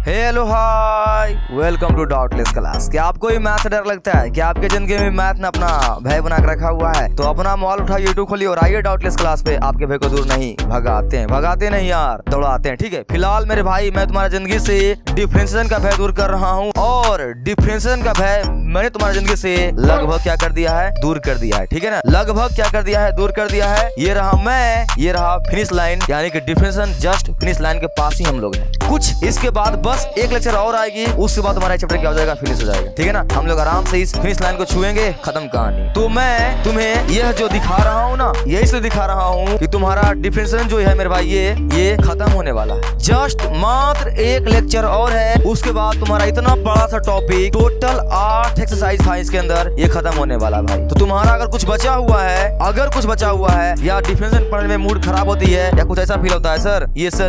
Hello hi, welcome to doubtless class. क्या आपको भी मैथ से डर लगता है? क्या आपके जिंदगी में मैथ ने अपना भय बना के रखा हुआ है? तो अपना मोबाइल उठा, यूट्यूब खोलिए और आइए डाउटलेस क्लास पे। आपके भय को दूर नहीं भगाते नहीं यार, दौड़ाते हैं। ठीक है, फिलहाल मेरे भाई मैं तुम्हारी जिंदगी से डिफरेंशिएशन का भय दूर कर रहा हूँ, और डिफरेंशिएशन का भय मैंने तुम्हारी जिंदगी से लगभग क्या कर दिया है, दूर कर दिया है। ठीक है ना, लगभग क्या कर दिया है, दूर कर दिया है। ये रहा मैं, ये रहा फिनिश लाइन, यानी कि डिफरेंशिएशन जस्ट फिनिश लाइन के पास ही हम लोग हैं। कुछ इसके बाद बस एक लेक्चर और आएगी, उसके बाद हमारा चैप्टर क्या हो जाएगा, फिनिश हो जाएगा। ठीक है ना, हम लोग आराम से इस फिनिश लाइन को छुएंगे, खत्म कहानी। तो मैं तुम्हें यह जो दिखा रहा हूँ ना, ये इसलिए दिखा रहा हूँ कि तुम्हारा डिफरेंशिएशन जो है मेरे भाई, ये खत्म होने वाला है। जस्ट मात्र एक लेक्चर और है, उसके बाद तुम्हारा इतना बड़ा सा टॉपिक, टोटल 8 एक्सरसाइज था इसके अंदर, ये खत्म होने वाला भाई। तो तुम्हारा अगर कुछ बचा हुआ है, या डिफरेंशिएशन पढ़ने में मूड खराब होती है, या कुछ ऐसा फील होता है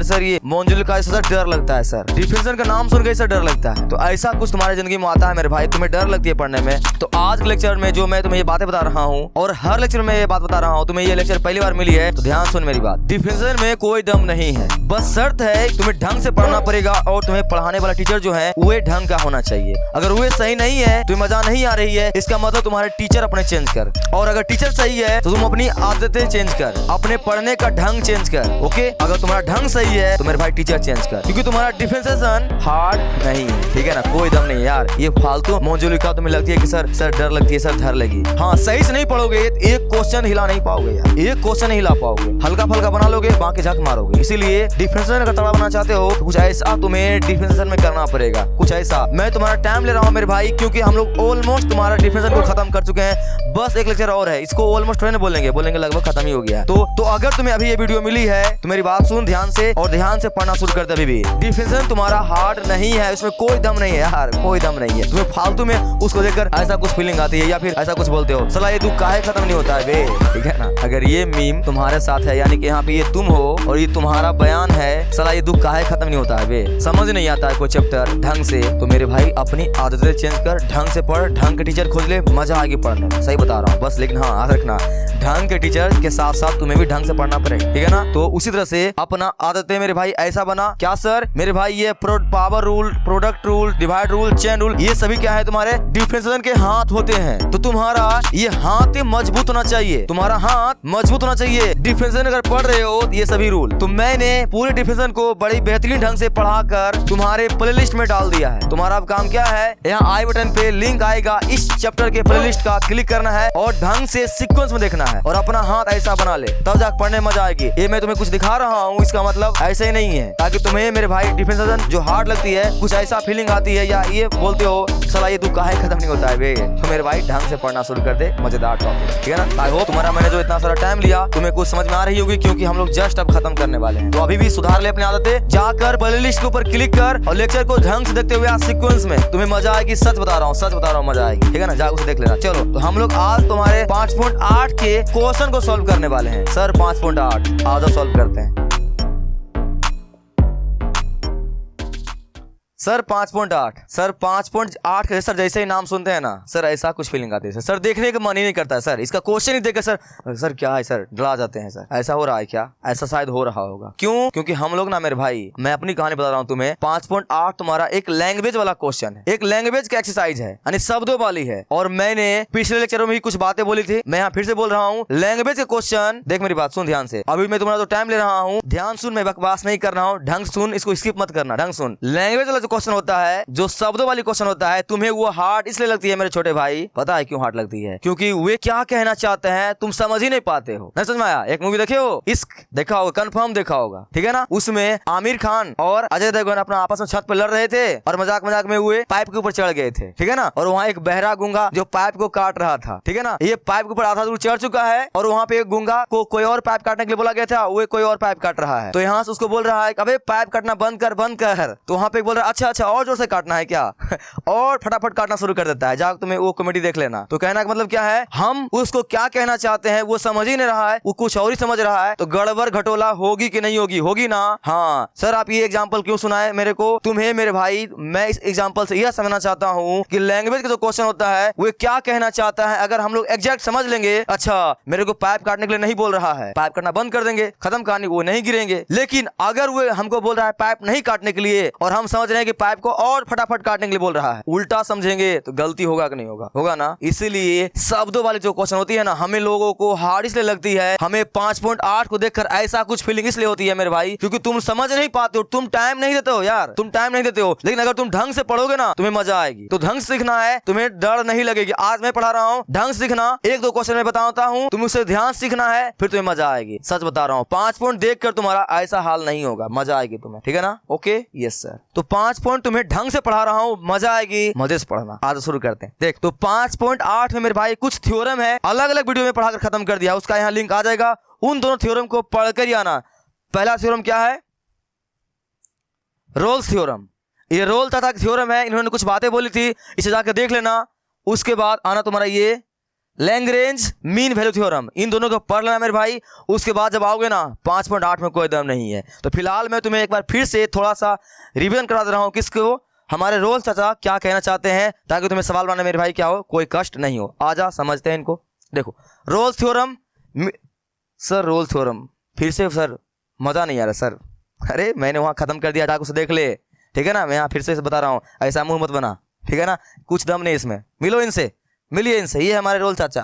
सर ये मॉड्यूल का सर डर लगता है, सर डिफरेंशिएशन का नाम सुन के सर डर लगता है, तो ऐसा कुछ तुम्हारी जिंदगी में आता है मेरे भाई, तुम्हें डर लगती है पढ़ने में। तो आज के लेक्चर में जो मैं तुम्हें ये बातें बता रहा हूँ, और हर लेक्चर में ये बात बता रहा हूँ, तुम्हें ये लेक्चर पहली बार मिली है तो ध्यान सुन मेरी बात। डिफरेंशिएशन में कोई दम नहीं है, बस शर्त है तुम्हें ढंग से पढ़ना पड़ेगा, और तुम्हें पढ़ाने वाला टीचर जो है वो ढंग का होना चाहिए। अगर वो सही नहीं है, तुम्हें मजा नहीं आ रही है, इसका मतलब तुम्हारे टीचर अपने चेंज कर, और अगर टीचर सही है तो तुम अपनी आदतें चेंज कर, अपने पढ़ने का ढंग चेंज कर। ओके, अगर तुम्हारा ढंग सही है तो मेरे भाई टीचर चेंज कर, क्योंकि तुम्हारा डिफरेंशिएशन हार्ड नहीं है। ठीक है ना, कोई दम नहीं यार, ये फालतू मौजूद लिखा तुम्हें लगती है कि सर डर लगती है, सर डर लगी। हाँ, सही से नहीं पढ़ोगे एक क्वेश्चन हिला नहीं पाओगे यार, एक क्वेश्चन नहीं हिला पाओगे, हल्का फल्का बना लोगे, बाकी झक मारोगे। इसीलिए डिफरेंशिएशन अगर तगड़ा बनना चाहते हो तो कुछ ऐसा तुम्हें डिफरेंशिएशन में करना पड़ेगा, कुछ ऐसा। मैं तुम्हारा टाइम ले रहा हूँ मेरे भाई, क्योंकि हम लोग ऑलमोस्ट तुम्हारा डिफरेंशिएशन को खत्म कर चुके हैं, बस एक लेक्चर और है, इसको ऑलमोस्ट बोलेंगे लगभग खत्म ही हो गया। तो अगर तुम्हें अभी ये वीडियो मिली है तो मेरी बात सुन ध्यान से, और ध्यान से पढ़ना शुरू कर दे। अभी भी डिफरेंशिएशन तुम्हारा हार्ड नहीं है, उसमें कोई दम नहीं है यार, कोई दम नहीं है। तुम्हें फालतू में उसको देखकर ऐसा कुछ फीलिंग आती है, या फिर ऐसा कुछ बोलते हो, सला ये दुख काहे खत्म नहीं होता है बे। ठीक है ना, अगर ये मीम तुम्हारे साथ है, यानी कि यहाँ पे ये तुम हो और ये तुम्हारा बयान है, सला ये दुख काहे खत्म नहीं होता है बे, समझ नहीं आता है कोई चैप्टर ढंग से, तो मेरे भाई अपनी आदतें चेंज कर, ढंग से पढ़, ढंग के टीचर खोज ले, मजा आगे पढ़ने में। सही बता रहा हूँ बस, लेकिन हाँ याद रखना, ढंग के टीचर के साथ साथ तुम्हें भी ढंग से पढ़ना पड़ेगा। ठीक है ना, तो उसी तरह से अपना आदतें मेरे भाई ऐसा बना। क्या सर मेरे भाई, ये power rule, product rule, divide rule, chain rule, ये सभी क्या है तुम्हारे डिफरेंशिएशन के हाथ होते हैं। तो तुम्हारा ये हाथ मजबूत होना चाहिए, तुम्हारा हाथ मजबूत होना चाहिए। डिफरेंशिएशन अगर पढ़ रहे हो ये सभी रूल, तो मैंने पूरे डिफरेंशिएशन को बड़ी बेहतरीन ढंग से पढ़ाकर तुम्हारे प्लेलिस्ट में डाल दिया है। तुम्हारा अब काम क्या है, यहाँ आई बटन पे लिंक आएगा, इस चैप्टर के प्लेलिस्ट का क्लिक करना है और ढंग से सीक्वेंस में देखना है, और अपना हाथ ऐसा बना ले, तब जाकर पढ़ने में मजा आएगी। ये मैं तुम्हें कुछ दिखा रहा हूँ, इसका मतलब ऐसे ही नहीं है, ताकि तुम्हें मेरे भाई डिफरेंशिएशन जो हार्ड लगती है, कुछ ऐसा फीलिंग आती है, या ये बोलते हो सला ये दुख काहे खत्म नहीं होता है बे, तो मेरे भाई ढंग से पढ़ना शुरू कर दे, मजेदार टॉपिक। ठीक है ना, आई होप तुम्हारा मैंने जो इतना सारा टाइम लिया तुम्हें कुछ समझ में आ रही होगी, क्योंकि हम लोग जस्ट अब खत्म करने वाले हैं। तो अभी भी सुधार ले अपनी आदतें, जाकर प्लेलिस्ट के ऊपर क्लिक कर और लेक्चर को ढंग से देखते हुए आज सीक्वेंस में, तुम्हें मजा आएगी, सच बता रहा हूँ मजा आएगी। ठीक है ना, जाकर उसे देख लेना। चलो, तो हम लोग आज तुम्हारे 5.8 के क्वेश्चन को सॉल्व करने वाले हैं। सर 5.8 आज सॉल्व करते हैं। सर 5.8 के सर जैसे ही नाम सुनते हैं ना सर, ऐसा कुछ फीलिंग आती है सर, देखने का मन ही नहीं करता है सर, इसका क्वेश्चन ही देखकर सर क्या है सर, डरा जाते हैं सर। ऐसा हो रहा है क्या? ऐसा शायद हो रहा होगा। क्यों? क्योंकि हम लोग ना मेरे भाई, मैं अपनी कहानी बता रहा हूँ तुम्हें, 5.8 तुम्हारा एक लैंग्वेज वाला क्वेश्चन है, एक लैंग्वेज का एक्सरसाइज है, यानी शब्दों वाली है। और मैंने पिछले लेक्चर में भी कुछ बातें बोली थी, मैं यहाँ फिर से बोल रहा हूँ, लैंग्वेज का क्वेश्चन देख, मेरी बात सुन ध्यान से। अभी मैं तुम्हारा तो टाइम ले रहा हूँ, ध्यान सुन, मैं बकवास नहीं कर रहा हूँ, ढंग सुन, इसको स्किप मत करना, ढंग सुन। लैंग्वेज वाला क्वेश्चन होता है, जो शब्दों वाली क्वेश्चन होता है, तुम्हें वो हार्ड इसलिए लगती है मेरे छोटे भाई, पता है क्यों हार्ड लगती है? क्योंकि वे क्या कहना चाहते हैं तुम समझ ही नहीं पाते हो। नहीं समझ में आया? एक मूवी देखे हो, इश्क देखा होगा, कंफर्म देखा होगा, ठीक है ना, उसमें आमिर खान और अजय देवगन अपना आपस में छत पर लड़ रहे थे, और मजाक में हुए पाइप के ऊपर चढ़ गए थे। ठीक है ना, और वहाँ एक बहरा गूंगा जो पाइप को काट रहा था। ठीक है ना, ये पाइप के ऊपर आधा दूर चढ़ चुका है, और वहाँ पे एक गूंगा को कोई और पाइप काटने के लिए बोला गया था, वो कोई और पाइप काट रहा है। तो यहाँ से उसको बोल रहा है अबे पाइप काटना बंद कर। तो वहाँ पे बोल रहा है अच्छा और जोर से काटना है क्या? और फटाफट काटना शुरू कर देता है। जाओ तुम्हें वो कॉमेडी देख लेना। तो कहना का मतलब क्या है, हम उसको क्या कहना चाहते हैं वो समझ ही नहीं रहा है, वो कुछ और ही समझ रहा है। तो गड़बड़ घटोला होगी कि नहीं होगी? होगी ना। हाँ सर, आप ये एग्जांपल क्यों सुनाए मेरे को? तुम्हें मेरे भाई, मैं इस एग्जांपल से यह समझना चाहता हूँ कि लैंग्वेज का जो क्वेश्चन होता है वो क्या कहना चाहता है। अगर हम लोग एग्जैक्ट समझ लेंगे, अच्छा मेरे को पाइप काटने के लिए नहीं बोल रहा है, पाइप काटना बंद कर देंगे, खत्म कहानी, वो नहीं गिरेंगे। लेकिन अगर वो हमको बोल रहा है पाइप नहीं काटने के लिए, और हम समझ रहे हैं हैं कि पाइप को और फटाफट काटने के लिए बोल रहा है। उल्टा समझेंगे तो गलती होगा कि नहीं होगा? होगा ना। इसीलिए शब्दों वाली जो क्वेश्चन होती है ना, हमें लोगों को हार्ड इसलिए लगती है, हमें 5.8 को देखकर ऐसा कुछ फीलिंग इसलिए होती है मेरे भाई, क्योंकि तुम समझ नहीं पाते हो, तुम टाइम नहीं देते हो यार, तुम टाइम नहीं देते हो। लेकिन अगर तुम ढंग से पढ़ोगे ना, तुम्हें मजा आएगी। तो ढंग से सीखना है, तुम्हें डर नहीं लगेगी। आज मैं पढ़ा रहा हूँ, ढंग से सीखना, 1-2 क्वेश्चन मैं बताता हूँ, तुम उसे ध्यान सीखना है, फिर तुम्हें मजा आएगी। सच बता रहा हूँ, 5 पॉइंट देखकर तुम्हारा ऐसा हाल नहीं होगा, मजा आएगी तुम्हें। ठीक है ना? Okay, yes sir. तो 5 पॉइंट तुम्हें ढंग से पढ़ा रहा हूँ, मजा आएगी, मजे से पढ़ना। आज शुरू करते हैं। देख, तो 5.8 में मेरे भाई कुछ थ्योरम है, अलग अलग वीडियो में पढ़ाकर खत्म कर दिया, उसका यहाँ लिंक आ जाएगा। उन दोनों थ्योरम को पढ़कर ही आना। पहला थ्योरम क्या है? Rolle's theorem. ये रोल तथा थ्योरम है, इन्होंने कुछ बातें बोली थी, इसे जाकर देख लेना। उसके बाद आना तुम्हारा ये लैग्रेंज मीन वैल्यू थ्योरम, इन दोनों को पढ़ लेना मेरे भाई। उसके बाद जब आओगे ना, 5.8 में कोई दम नहीं है। तो फिलहाल मैं तुम्हें एक बार फिर से थोड़ा सा रिवीजन करा दे रहा हूँ, किसको? हमारे रोल्स चाचा क्या कहना चाहते हैं, ताकि तुम्हें सवाल बनाने मेरे भाई क्या हो, कोई कष्ट नहीं हो। आजा समझते हैं इनको। देखो, Rolle's theorem. Sir Rolle's theorem फिर से सर, मजा नहीं आ रहा सर। अरे मैंने वहां खत्म कर दिया, जाकर उसे देख ले। ठीक है ना? मैं यहाँ फिर से बता रहा हूँ, ऐसा मुंह मत बना। ठीक है ना? कुछ दम नहीं इसमें। मिलो इनसे, मिलिए इनसे। ये हमारे रोल चाचा।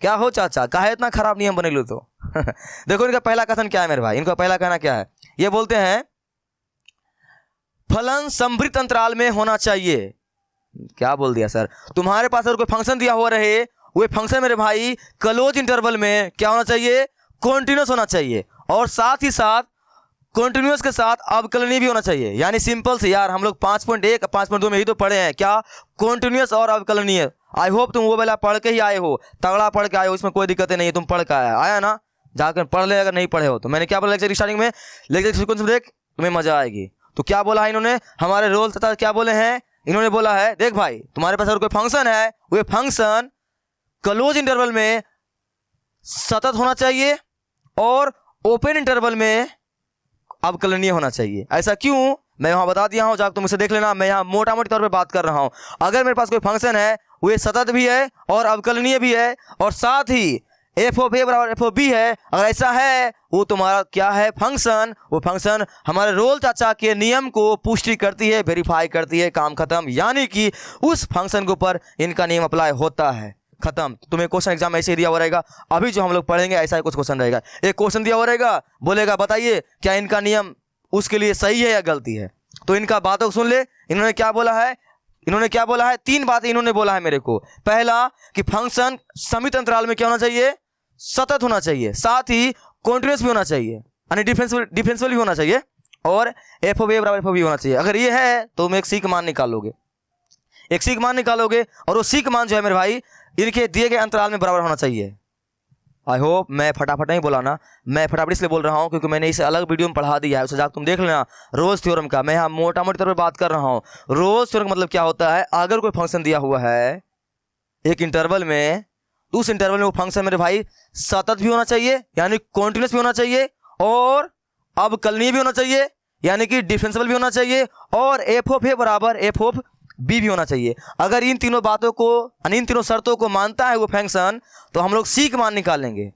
क्या हो चाचा, काहे इतना खराब नियम बने लो तो? देखो इनका पहला कथन क्या है मेरे भाई, इनका पहला कहना क्या है? ये बोलते हैं फलन समवृत्त अंतराल में होना चाहिए। क्या बोल दिया सर? तुम्हारे पास अगर कोई फंक्शन दिया हुआ रहे, वो फंक्शन मेरे भाई क्लोज इंटरवल में क्या होना चाहिए? कॉन्टिन्यूस होना चाहिए, और साथ ही साथ कॉन्टिन्यूस के साथ अवकलनीय भी होना चाहिए। यानी सिंपल से यार, हम लोग 5.1 5.2 में ही तो पढ़े हैं, क्या? कॉन्टिन्यूस और अवकलनीय। आई होप तुम वो वाला पढ़ के ही आए हो, तगड़ा पढ़ के आए हो, इसमें कोई दिक्कत नहीं है, तुम पढ़ के आया ना? जाकर पढ़ ले, अगर नहीं पढ़े हो तो। मैंने क्या बोला लेक्चर स्टार्टिंग में? लेक्चर सीक्वेंस में देख, तुम्हें मजा आएगी। तो क्या बोला है इन्होंने? हमारे रोल तथा क्या बोले हैं इन्होंने? बोला है देख भाई, तुम्हारे पास अगर कोई फंक्शन है, वो फंक्शन क्लोज इंटरवल में सतत होना चाहिए और ओपन इंटरवल में अवकलनीय होना चाहिए। ऐसा क्यों? मैं वहां बता दिया हूं, जाकर तुम इसे देख लेना। मैं यहाँ मोटा मोटी तौर पे बात कर रहा हूं। अगर मेरे पास कोई फंक्शन है, वो सतत भी है और अवकलनीय भी है, और साथ ही एफ ऑफ ए बराबर एफ ऑफ बी है, अगर ऐसा है, वो तुम्हारा क्या है? फंक्शन। वो फंक्शन हमारे रोल चाचा के नियम को पुष्टि करती है, वेरीफाई करती है, काम खत्म। यानी कि उस फंक्शन के ऊपर इनका नियम अप्लाई होता है, खत्म। तुम्हें क्वेश्चन एग्जाम ऐसे ही दिया हुआ रहेगा, अभी जो हम लोग पढ़ेंगे ऐसा ही कुछ क्वेश्चन रहेगा। एक क्वेश्चन दिया हुआ रहेगा, बोलेगा बताइए क्या इनका नियम उसके लिए सही है या गलती है। तो इनका बातों को सुन ले, इन्होंने क्या बोला है? इन्होंने क्या बोला है? 3 बातें इन्होंने बोला है मेरे को। पहला कि फंक्शन समित अंतराल में क्या होना चाहिए? सतत होना चाहिए, साथ ही कॉन्टिन्यूस भी होना चाहिए, यानी डिफरेंशियल भी होना चाहिए, और एफ ऑफ ए बराबर एफ ऑफ बी होना चाहिए। अगर ये है तो तुम एक सी का मान निकालोगे, एक सी का मान निकालोगे, और वो सी का मान जो है मेरे भाई इनके दिए गए अंतराल में बराबर होना चाहिए। आई होप मैं फटाफट नहीं बोला ना, मैं फटाफट इसलिए बोल रहा हूँ क्योंकि मैंने इसे अलग वीडियो में पढ़ा दिया है, उसे जाकर तुम देख लेना। रोल्स थ्योरम का मैं यहाँ मोटा मोटी तौर पर बात कर रहा हूँ। रोल्स थ्योरम मतलब क्या होता है? अगर कोई फंक्शन दिया हुआ है एक इंटरवल में, तो उस इंटरवल में वो फंक्शन मेरे भाई सतत भी होना चाहिए, यानी कॉन्टिन्यूस भी होना चाहिए, और अवकलनीय भी होना चाहिए, यानी कि डिफरेंशियल भी होना चाहिए, और एफ ऑफ ए बराबर एफ ऑफ बी भी होना चाहिए। अगर इन तीनों बातों को, इन तीनों शर्तों को मानता है वो फंक्शन, तो हम लोग सी का मान निकालेंगे,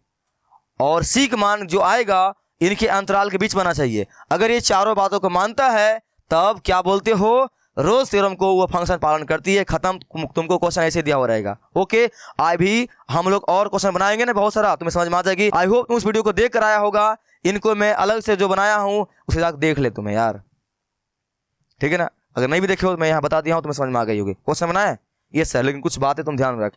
और सी का मान जो आएगा इनके अंतराल के बीच बना चाहिए। अगर ये चारों बातों को मानता है, तब क्या बोलते हो? रोल्स थ्योरम को वो फंक्शन पालन करती है, खत्म। तुमको क्वेश्चन ऐसे दिया हुआ रहेगा। ओके, आज भी हम लोग और क्वेश्चन बनाएंगे ना बहुत सारा, तुम्हें समझ में आ जाएगी। आई होप तुम उस वीडियो को देख कर आया होगा। इनको मैं अलग से जो बनाया हूं उसे जाकर देख ले तुम्हें यार, ठीक है ना? अगर नहीं भी देखे हो तो मैं यहाँ बता दिया हूँ, तुम्हें समझ में आ गई होगी। क्वेश्चन बनाया ये सर, लेकिन कुछ बातें तुम ध्यान रख।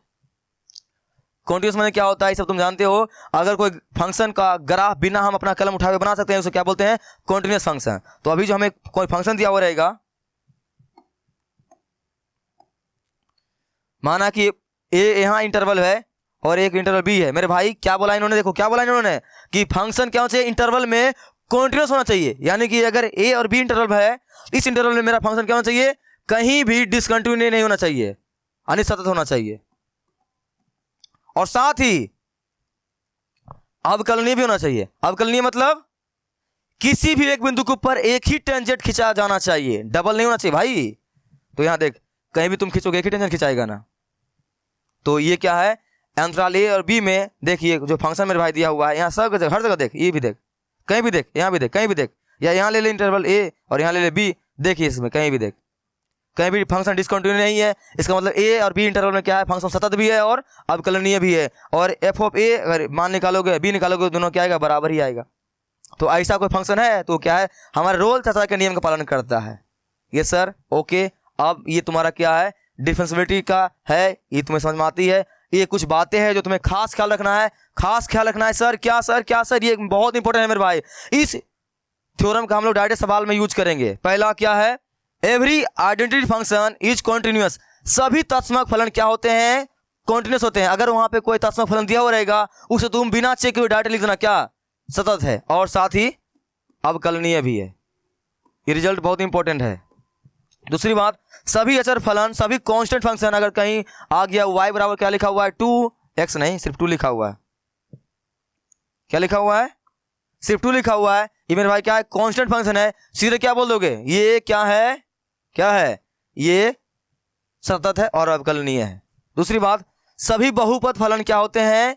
कॉन्टिन्यूस में क्या होता है सब तुम जानते हो। अगर कोई फंक्शन का ग्राफ बिना हम अपना कलम उठाए बना सकते हैं, उसे क्या बोलते हैं? Continuous function. तो अभी जो हमें कोई फंक्शन दिया हुआ रहेगा, माना कि ए यहाँ इंटरवल है और एक इंटरवल बी है। मेरे भाई क्या बोला इन्होंने? देखो क्या बोला इन्होंने कि फंक्शन क्या होना चाहिए? इंटरवल में कॉन्टिन्यूस होना चाहिए। यानी कि अगर ए और बी इंटरवल है, इस इंटरवल में मेरा फंक्शन क्या होना चाहिए? कहीं भी डिसकंटिन्यू नहीं होना चाहिए, यानी सतत होना चाहिए, और साथ ही अवकलनीय भी होना चाहिए। अवकलनीय मतलब किसी भी एक बिंदु के ऊपर एक ही टेंजेंट खिंचा जाना चाहिए, डबल नहीं होना चाहिए भाई। तो यहां देख, कहीं भी तुम खींचोगे एक ही टेंजेंट खिंचाएगा ना। तो ये क्या है? अंतराल ए और बी में देखिए जो फंक्शन मेरे भाई दिया हुआ है, यहाँ सब हर जगह देख, ये भी देख, कहीं भी देख, यहाँ भी देख, कहीं भी देख, या यहाँ ले ले इंटरवल ए और यहाँ ले ले बी, देखिए इसमें कहीं भी देख, कहीं भी फंक्शन डिसकंटिन्यू नहीं है। इसका मतलब ए और बी इंटरवल में क्या है, फंक्शन सतत भी है और अवकलनीय भी है। और एफ ऑफ ए अगर मान निकालोगे बी निकालोगे दोनों क्या आएगा, बराबर ही आएगा। तो ऐसा कोई फंक्शन है तो क्या है, हमारे रोल चाचा के नियम का पालन करता है। ये सर ओके। अब ये तुम्हारा क्या है, डिफरेंशिएबिलिटी का है, ये तुम्हें समझ में आती है। ये कुछ बातें हैं जो तुम्हें खास ख्याल रखना है, खास ख्याल रखना है। सर क्या सर क्या सर, ये बहुत इंपॉर्टेंट है मेरे भाई। इस थ्योरम का हम लोग डायरेक्ट सवाल में यूज करेंगे। पहला क्या है, every identity function is continuous. सभी तत्समक फलन क्या होते हैं, कॉन्टिन्यूअस होते हैं। अगर वहां पे कोई तत्समक फलन दिया हुआ रहेगा उसे तुम बिना चेक किए डायरेक्ट लिख देना क्या, सतत है और साथ ही अवकलनीय भी है। ये रिजल्ट बहुत इंपॉर्टेंट है। दूसरी बात, सभी अचर फलन, सभी कांस्टेंट फंक्शन, अगर कहीं आ गया y बराबर क्या लिखा हुआ है 2x, नहीं सिर्फ 2 लिखा हुआ है, क्या लिखा हुआ है, सिर्फ 2 लिखा हुआ है, ये मेरे भाई क्या है, कांस्टेंट फंक्शन है। सीधे क्या बोल दोगे, ये क्या है, क्या है, ये सतत है और अवकलनीय है। दूसरी बात, सभी बहुपद फलन क्या होते हैं,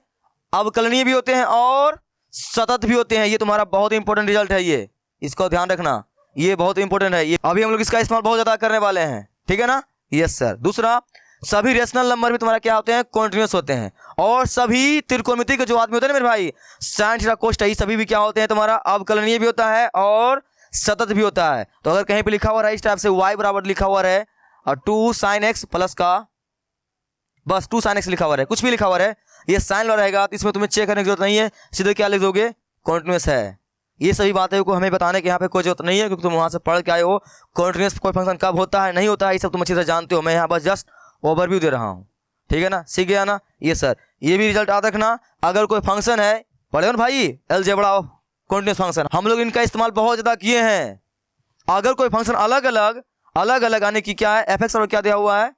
अवकलनीय भी होते हैं और सतत भी होते हैं। ये तुम्हारा बहुत इंपॉर्टेंट रिजल्ट है, ये इसको ध्यान रखना, ये बहुत इंपॉर्टेंट है। ये अभी हम लोग इसका इस्तेमाल बहुत ज्यादा करने वाले हैं, ठीक है ना। Yes sir. दूसरा, सभी रेशनल नंबर भी तुम्हारा क्या होते हैं, कॉन्टिन्यूअस होते हैं। और सभी त्रिकोणमिति के जो आदमी होते हैं ना मेरे भाई, साइन थीटा कोस ये सभी भी क्या होते हैं, तुम्हारा अवकलनीय भी होता है और सतत भी होता है। तो अगर कहीं पे लिखा हुआ रहे इस टाइप से y बराबर लिखा हुआ रहे और 2 sin x प्लस का, बस 2 sin x लिखा हुआ रहे, कुछ भी लिखा हुआ रहे, ये साइन ला रहेगा तो इसमें तुम्हें चेक करने की जरूरत नहीं है, सीधे क्या लिख दोगे, कॉन्टिन्यूअस है। ये सभी बातें को हमें बताने के यहाँ पे कोई जरूरत नहीं है, क्योंकि तुम वहां से पढ़ के आए हो। कॉन्टिन्यूअस कोई फंक्शन कब होता है, नहीं होता है, ये सब तुम अच्छी तरह जानते हो। मैं यहाँ बस जस्ट ओवरव्यू दे रहा हूँ, ठीक है ना, सीख गया ना। ये सर, ये भी रिजल्ट याद रखना। अगर कोई फंक्शन है, पढ़े हो ना भाई, अलजेब्रा ऑफ कॉन्टिन्यूअस फंक्शन, हम लोग इनका इस्तेमाल बहुत ज्यादा किए हैं। अगर कोई फंक्शन अलग अलग आने की क्या है, एफ एक्स और क्या दिया हुआ है,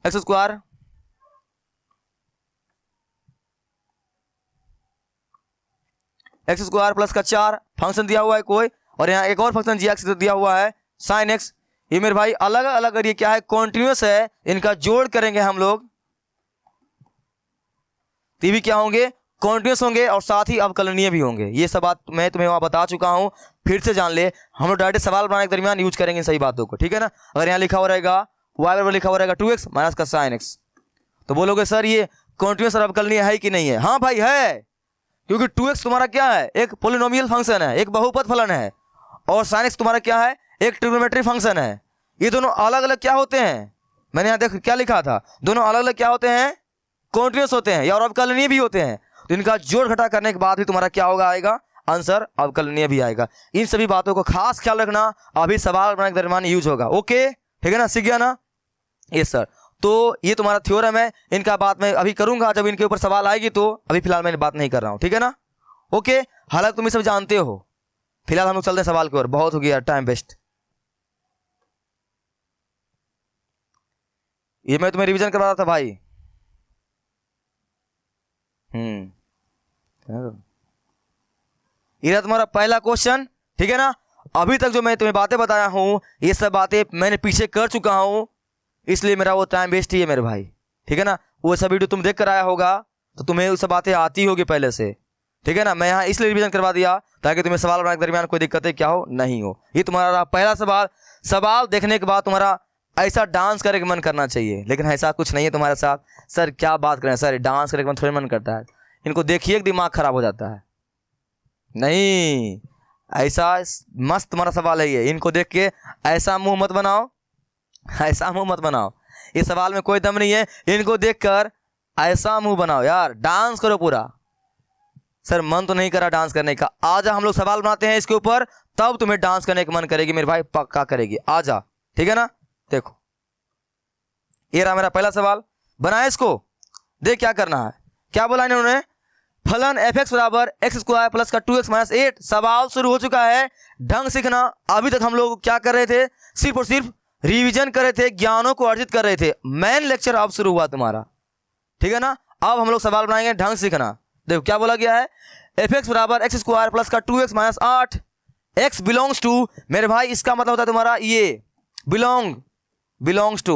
x square, x square plus का 4 फंक्शन दिया हुआ है कोई, और यहाँ एक और फंक्शन जी एक्स दिया हुआ है साइन एक्स। ये मेरे भाई अलग अलग, अगर ये क्या है, कॉन्टिन्यूअस है, इनका जोड़ करेंगे हम लोग तो भी क्या होंगे, कॉन्टिन्यूअस होंगे और साथ ही अवकलनीय भी होंगे। ये सब बात मैं तुम्हें वहां बता चुका हूं, फिर से जान ले। हम लोग डायरेक्ट सवाल बनाने के दरमियान यूज करेंगे इन सही बातों को, ठीक है ना। अगर यहाँ लिखा हुआ रहेगा y बराबर लिखा हुआ रहेगा 2x माइनस का साइन एक्स, तो बोलोगे सर ये कॉन्टिन्यूअस और अवकलनीय है कि नहीं है। हाँ भाई है, क्योंकि 2x तुम्हारा क्या है, एक पोलिनोमियल फंक्शन है, एक बहुपद फलन है, और sin x तुम्हारा क्या है, एक ट्रिग्नोमेट्री फंक्शन है। ये दोनों अलग अलग क्या होते हैं, मैंने यहाँ देख क्या लिखा था, दोनों अलग अलग क्या होते हैं, कॉन्टिन्यूअस होते हैं या और अवकलनीय भी होते हैं। तो इनका जोड़ घटा करने के बाद भी तुम्हारा क्या होगा, आएगा आंसर अवकलनीय भी आएगा। इन सभी बातों को खास ख्याल रखना, अभी सवाल बनाने के दरमियान यूज होगा। ओके, ठीक है ना, सीख गया ना। Yes sir. तो ये तुम्हारा थ्योरम है, इनका बात मैं अभी करूंगा जब इनके ऊपर सवाल आएगी, तो अभी फिलहाल मैं बात नहीं कर रहा हूं, ठीक है ना। ओके, हालांकि तुम ये सब जानते हो। फिलहाल हम लोग चलते हैं सवाल की ओर, बहुत हो गया टाइम वेस्ट। ये मैं तुम्हें रिवीजन करवा रहा था भाई। ये तुम्हारा पहला क्वेश्चन, ठीक है ना। अभी तक जो मैं तुम्हें बातें बताया हूं, ये सब बातें मैंने पीछे कर चुका हूं, इसलिए मेरा वो टाइम वेस्ट ही है मेरे भाई, ठीक है ना। वो सब वीडियो तुम देख कर आया होगा तो तुम्हें वो सब बातें आती होगी पहले से, ठीक है ना। मैं यहाँ इसलिए रिवीजन करवा दिया ताकि तुम्हें सवाल बनाने के दरमियान कोई दिक्कतें क्या हो, नहीं हो। ये तुम्हारा पहला सवाल। सवाल देखने के बाद तुम्हारा ऐसा डांस करने का मन करना चाहिए, लेकिन ऐसा कुछ नहीं है तुम्हारे साथ। सर क्या बात करें सर, डांस करने का मन थोड़ी मन करता है, इनको देखिए दिमाग खराब हो जाता है। नहीं, ऐसा मस्त तुम्हारा सवाल है ये, इनको देख के ऐसा मुंह मत बनाओ, ऐसा मुंह मत बनाओ। इस सवाल में कोई दम नहीं है, इनको देखकर ऐसा मुंह बनाओ यार, डांस करो पूरा। सर मन तो नहीं करा डांस करने का, आजा हम लोग सवाल बनाते हैं इसके ऊपर, तब तुम्हें डांस करने का मन करेगी मेरे भाई, पक्का करेगी, आजा, ठीक है ना। देखो ये रहा मेरा पहला सवाल, बनाया इसको, देख क्या करना है। क्या बोला इन्होंने, फलन एफ एक्स बराबर एक्स स्क्वायर प्लस का 2x माइनस 8। सवाल शुरू हो चुका है, ढंग सीखना। अभी तक हम लोग क्या कर रहे थे, सिर्फ और सिर्फ रिवीजन कर रहे थे, ज्ञानों को अर्जित कर रहे थे। मेन लेक्चर अब शुरू हुआ तुम्हारा, ठीक है ना। अब हम लोग सवाल बनाएंगे, ढंग सीखना। देखो क्या बोला गया है, एफ एक्स बराबर एक्स स्क्वायर प्लस का 2x minus 8, x belongs to, मेरे भाई इसका मतलब होता है तुम्हारा ये बिलोंग्स टू,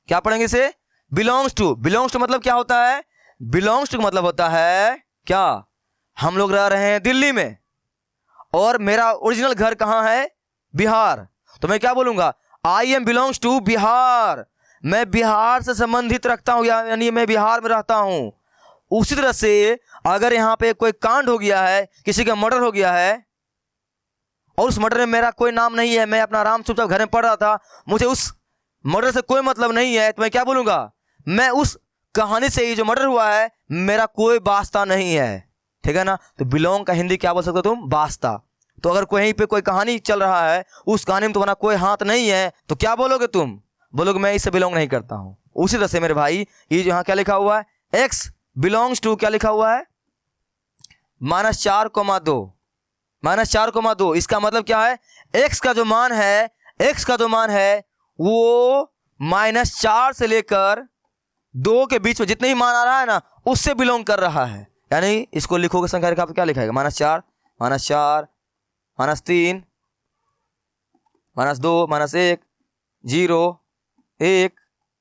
क्या पढ़ेंगे इसे, बिलोंग्स टू। बिलोंग्स टू मतलब क्या होता है, बिलोंग्स टू मतलब होता है क्या, हम लोग रह रहे हैं दिल्ली में और मेरा ओरिजिनल घर कहाँ है, बिहार, तो मैं क्या बोलूंगा, I am belongs to Bihar, मैं बिहार से संबंधित रखता हूं, यानी मैं बिहार में रहता हूं। उसी तरह से अगर यहाँ पे कोई कांड हो गया है, किसी का मर्डर हो गया है और उस मर्डर में मेरा कोई नाम नहीं है, मैं अपना आराम चुपचाप घर में पढ़ रहा था, मुझे उस मर्डर से कोई मतलब नहीं है, तो मैं क्या बोलूंगा, मैं उस कहानी से ही जो मर्डर हुआ है मेरा कोई वास्ता नहीं है, ठीक है ना। तो बिलोंग का हिंदी क्या बोल सकते हो तुम, वास्ता। तो अगर कहीं पे कोई कहानी चल रहा है, उस कहानी में तुम्हारा कोई हाथ नहीं है, तो क्या बोलोगे तुम, बोलोगे मैं इससे बिलोंग नहीं करता हूं। उसी तरह से मेरे भाई ये जो यहाँ क्या लिखा हुआ है, एक्स बिलोंग्स टू, क्या लिखा हुआ है, -4,2, -4,2। इसका मतलब क्या है, एक्स का जो मान है, एक्स का जो मान है वो -4 से लेकर 2 के बीच में जितने भी मान आ रहा है ना, उससे बिलोंग कर रहा है। यानी इसको लिखोगे संख्या रेखा पे क्या लिखाएगा, -4, -4, -3, -2, -1, 0, 1,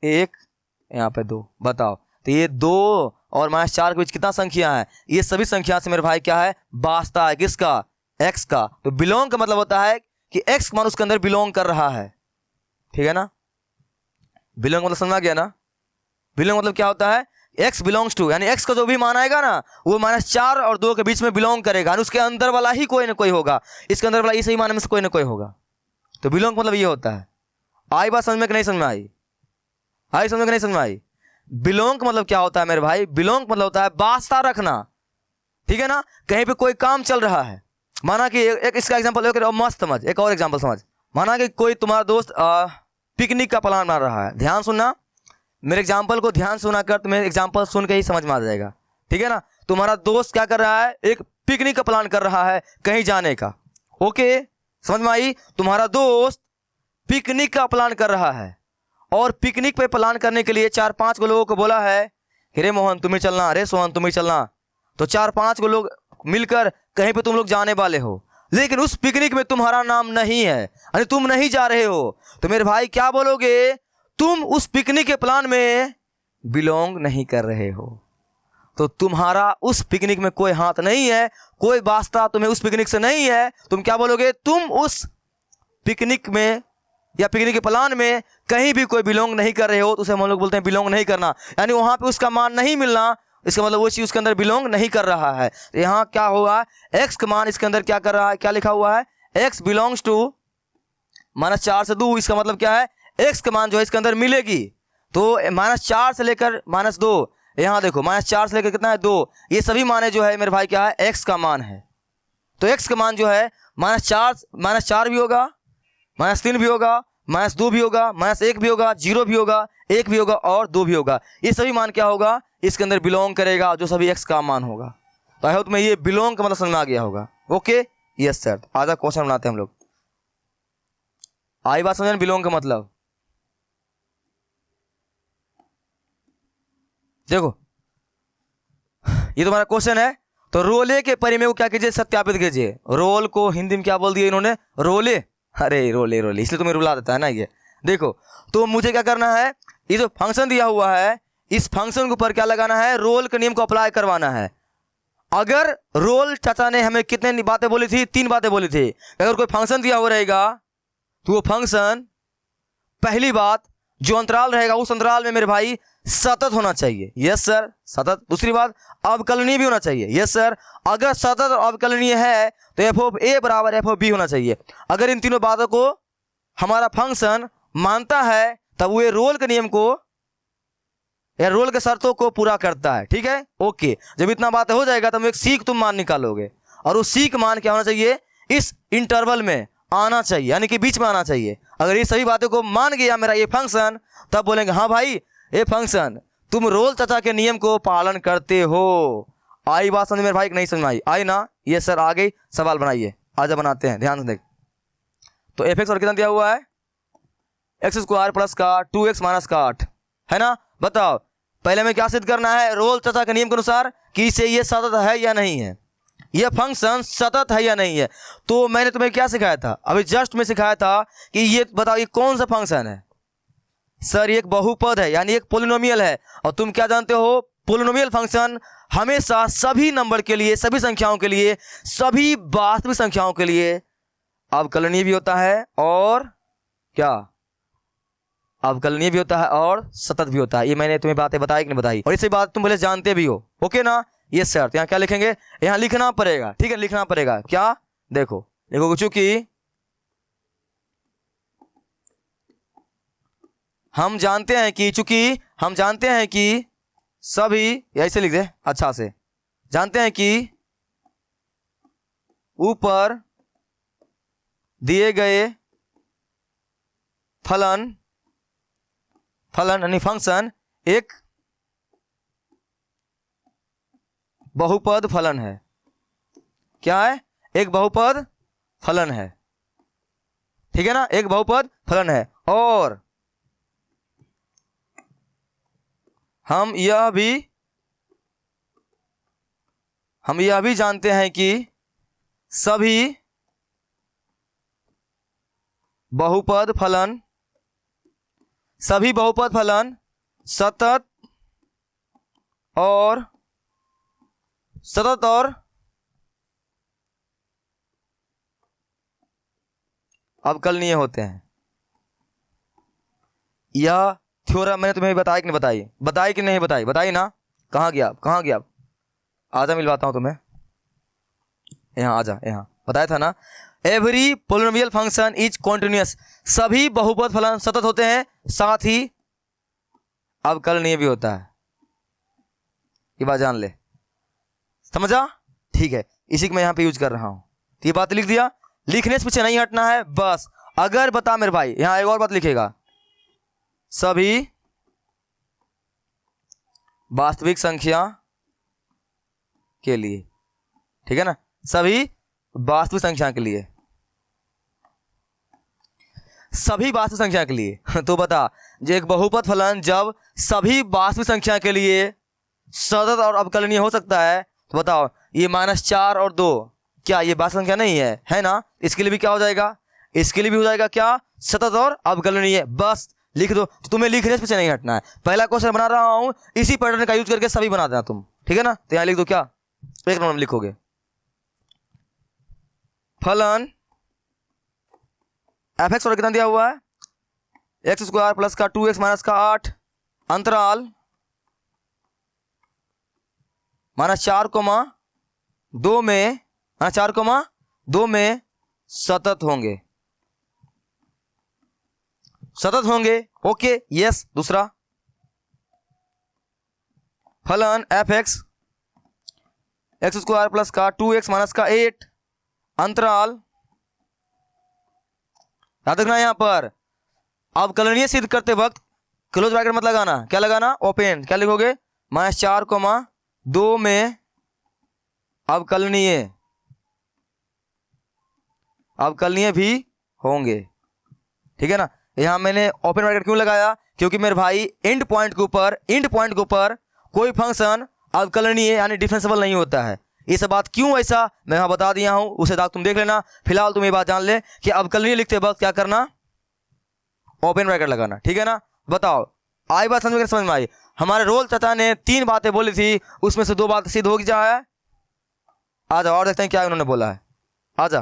1, यहाँ पे 2। बताओ, तो ये 2 और -4 के बीच कितना संख्या है, ये सभी संख्या से मेरे भाई क्या है, वास्ता है, किसका, एक्स का। तो बिलोंग का मतलब होता है कि एक्स मान उसके अंदर बिलोंग कर रहा है, ठीक है ना। बिलोंग मतलब समझ आ गया ना, बिलोंग मतलब क्या होता है, एक्स बिलोंग्स टू, यानी एक्स का जो भी मान आएगा ना वो -4 और 2 के बीच में बिलोंग करेगा, यानी उसके अंदर वाला ही कोई ना कोई होगा, इसके अंदर वाला इस ही मान में से कोई ना कोई होगा। तो बिलोंग मतलब ये होता है। आई बात समझ में कि नहीं समझ में आई, आई समझ में कि नहीं समझ में आई। बिलोंग मतलब क्या होता है मेरे भाई, बिलोंग मतलब होता है वास्ता रखना, ठीक है ना। कहीं पे कोई काम चल रहा है, माना कि एक इसका एग्जांपल मस्त समझ, एक और एग्जांपल समझ। माना कि कोई तुम्हारा दोस्त पिकनिक का प्लान बना रहा है, ध्यान सुनना, मेरे एग्जांपल को ध्यान सुना कर, तुम्हें एग्जांपल सुन के ही समझ में आ जाएगा, ठीक है ना। तुम्हारा दोस्त क्या कर रहा है, एक पिकनिक का प्लान कर रहा है कहीं जाने का, ओके, समझ में आई। तुम्हारा दोस्त पिकनिक का प्लान कर रहा है और पिकनिक पे प्लान करने के लिए 4-5 लोगों को बोला है कि रे मोहन तुम्हें चलना, रे सोहन तुम्हें चलना। तो 4-5 लोग मिलकर कहीं पे तुम लोग जाने वाले हो, लेकिन उस पिकनिक में तुम्हारा नाम नहीं है, यानी तुम नहीं जा रहे हो। तो मेरे भाई क्या बोलोगे, तुम उस पिकनिक के प्लान में बिलोंग नहीं कर रहे हो, तो तुम्हारा उस पिकनिक में कोई हाथ नहीं है, कोई वास्ता तुम्हें उस पिकनिक से नहीं है। तुम क्या बोलोगे, तुम उस पिकनिक में या पिकनिक के प्लान में कहीं भी कोई बिलोंग नहीं कर रहे हो, तो उसे हम लोग बोलते हैं बिलोंग नहीं करना, यानी वहां पे उसका मान नहीं मिलना, इसका मतलब वो चीज उसके अंदर बिलोंग नहीं कर रहा है। तो यहाँ क्या होगा, एक्स का मान इसके अंदर क्या कर रहा है, क्या लिखा हुआ है, एक्स बिलोंग्स टू -4 से 2। इसका मतलब क्या है, एक्स का मान जो है इसके अंदर मिलेगी। तो -4 से लेकर -2, यहाँ देखो -4 से लेकर कितना है 2, ये सभी माने जो है मेरे भाई क्या है, एक्स का मान है। तो एक्स का मान जो है -4 भी होगा, -3 भी होगा, -2 भी होगा, -1 भी होगा, 0 भी होगा, 1 भी होगा और 2 भी होगा। ये सभी मान क्या होगा, इसके अंदर बिलोंग करेगा, जो सभी एक्स का मान होगा। तो आई होप तुम्हें ये बिलोंग का मतलब समझ में आ गया होगा। Okay, yes sir. आज क्वेश्चन बनाते हैं हम लोग। आई बात समझ, बिलोंग का मतलब देखो, ये तुम्हारा क्वेश्चन है। तो रोले के परिमेय को क्या कीजिए, सत्यापित कीजिए। रोल को हिंदी में क्या बोल दिया इन्होंने, रोले, अरे रोले रोले, इसलिए तुम्हें रुला देता है ना ये। देखो, तो मुझे क्या करना है, ये जो फंक्शन दिया हुआ है, इस फंक्शन के ऊपर क्या लगाना है, रोल के नियम को अप्लाई करवाना है। अगर रोल चाचा ने हमें कितने बातें बोली थी, 3 बातें बोली थी। अगर कोई फंक्शन दिया हुआ रहेगा तो वो फंक्शन, पहली बात, जो अंतराल रहेगा उस अंतराल में मेरे भाई सतत होना चाहिए, यस सर, सतत। दूसरी बात, अवकलनीय भी होना चाहिए, यस सर। अगर सतत और अवकलनीय है तो एफ ऑफ ए बराबर एफ ऑफ बी होना चाहिए। अगर इन तीनों बातों को हमारा फंक्शन मानता है तब वो रोल के नियम को या रोल के शर्तों को पूरा करता है, ठीक है, ओके। जब इतना बातें हो जाएगा तब एक सीक तुम मान निकालोगे, और वो सीक मान क्या होना चाहिए, इस इंटरवल में आना चाहिए, यानी कि बीच में आना चाहिए। अगर ये सभी बातों को मान गया मेरा ये फंक्शन, तब बोलेंगे हाँ भाई ये फंक्शन तुम रोल चाचा के नियम को पालन करते हो। आई बात समझ मेरे भाई, नहीं समझ में आई, आई ना, ये सर आ गई। सवाल बनाइए, आजा बनाते हैं, ध्यान से देख। तो एफ एक्स और कितना दिया हुआ है, x² + का 2x - का 8 है ना। बताओ पहले में क्या सिद्ध करना है, रोल चाचा के नियम के अनुसार कि इसे ये सतत है या नहीं है, यह फंक्शन सतत है या नहीं है। तो मैंने तुम्हें क्या सिखाया था, अभी जस्ट में सिखाया था कि ये बताओ ये कौन सा फंक्शन है। सर ये एक बहुपद है, यानी एक पोलिनोमियल है। और तुम क्या जानते हो, पोलिनोमियल फंक्शन हमेशा सभी नंबर के लिए, सभी संख्याओं के लिए, सभी वास्तविक संख्याओं के लिए अवकलनीय भी होता है और क्या, अवकलनीय भी होता है और सतत भी होता है। ये मैंने तुम्हें बातें बताई कि नहीं बताई, और इसी बात तुम पहले जानते भी हो। ओके ना, ये शर्त। यहाँ क्या लिखेंगे, यहाँ लिखना पड़ेगा, ठीक है, लिखना पड़ेगा क्या, देखो देखो, चूंकि हम जानते हैं कि सभी, ऐसे लिख दे अच्छा से, जानते हैं कि ऊपर दिए गए फलन यानी फंक्शन एक बहुपद फलन है। क्या है, एक बहुपद फलन है, ठीक है ना, एक बहुपद फलन है। और हम यह भी जानते हैं कि सभी बहुपद फलन सतत और अवकलनीय होते हैं। यह थ्योरम मैंने तुम्हें बताया कि नहीं बताई, बताई कि नहीं बताई, बताई ना। कहाँ गया आजा मिलवाता हूं तुम्हें, यहाँ आजा, यहाँ बताया था ना। Every polynomial function is continuous, सभी बहुपद फलन सतत होते हैं, साथ ही अवकलनीय भी होता है। ये बात जान ले, समझा, ठीक है, इसी को मैं यहाँ पे यूज कर रहा हूं। तो ये बात लिख दिया, लिखने से पीछे नहीं हटना है बस। अगर बता मेरे भाई, यहाँ एक और बात लिखेगा, सभी वास्तविक संख्या के लिए, ठीक है ना, सभी वास्तविक संख्या के लिए, सभी वास्तविक संख्या के लिए। तो बता, जो एक बहुपद फलन जब सभी वास्तविक संख्या के लिए सतत और अवकलनीय हो सकता है, तो बताओ ये -4 और 2 क्या ये वास्तविक संख्या नहीं है ना। इसके लिए भी क्या हो जाएगा, इसके लिए भी हो जाएगा क्या, सतत और अवकलनीय। बस लिख दो, तो तुम्हें लिखने से पीछे नहीं हटना है। पहला क्वेश्चन बना रहा हूं, इसी पैटर्न का यूज करके सभी बना देना तुम, ठीक है ना। तो यहां लिख दो क्या, एक नंबर में लिखोगे, फलन fx और कितना दिया हुआ है, x² प्लस का 2x माइनस का 8 अंतराल -4,2 में, 4,2 में सतत होंगे, ओके यस। दूसरा फलन fx x² प्लस का 2x माइनस का 8 अंतराल, याद रखना यहां पर अवकलनीय सिद्ध करते वक्त क्लोज ब्रैकेट मत लगाना, क्या लगाना, ओपन। क्या लिखोगे, -4,2 में अवकलनीय भी होंगे, ठीक है ना। यहां मैंने ओपन ब्रैकेट क्यों लगाया, क्योंकि मेरे भाई एंड पॉइंट के ऊपर कोई फंक्शन अवकलनीय यानी डिफरेंशिएबल नहीं होता है। इस बात क्यों ऐसा मैं यहाँ बता दिया हूं, उसे तुम देख लेना। फिलहाल तुम ये बात जान ले कि अवकलनीय लिखते वक्त क्या करना, ओपन ब्रैकेट लगाना, ठीक है ना। बताओ आई बात समझ में आई। हमारे रोल चाचा ने 3 बातें बोली थी, उसमें से 2 बात सिद्ध हो गया है। आ जाओ और देखते हैं क्या उन्होंने बोला है, आ जा।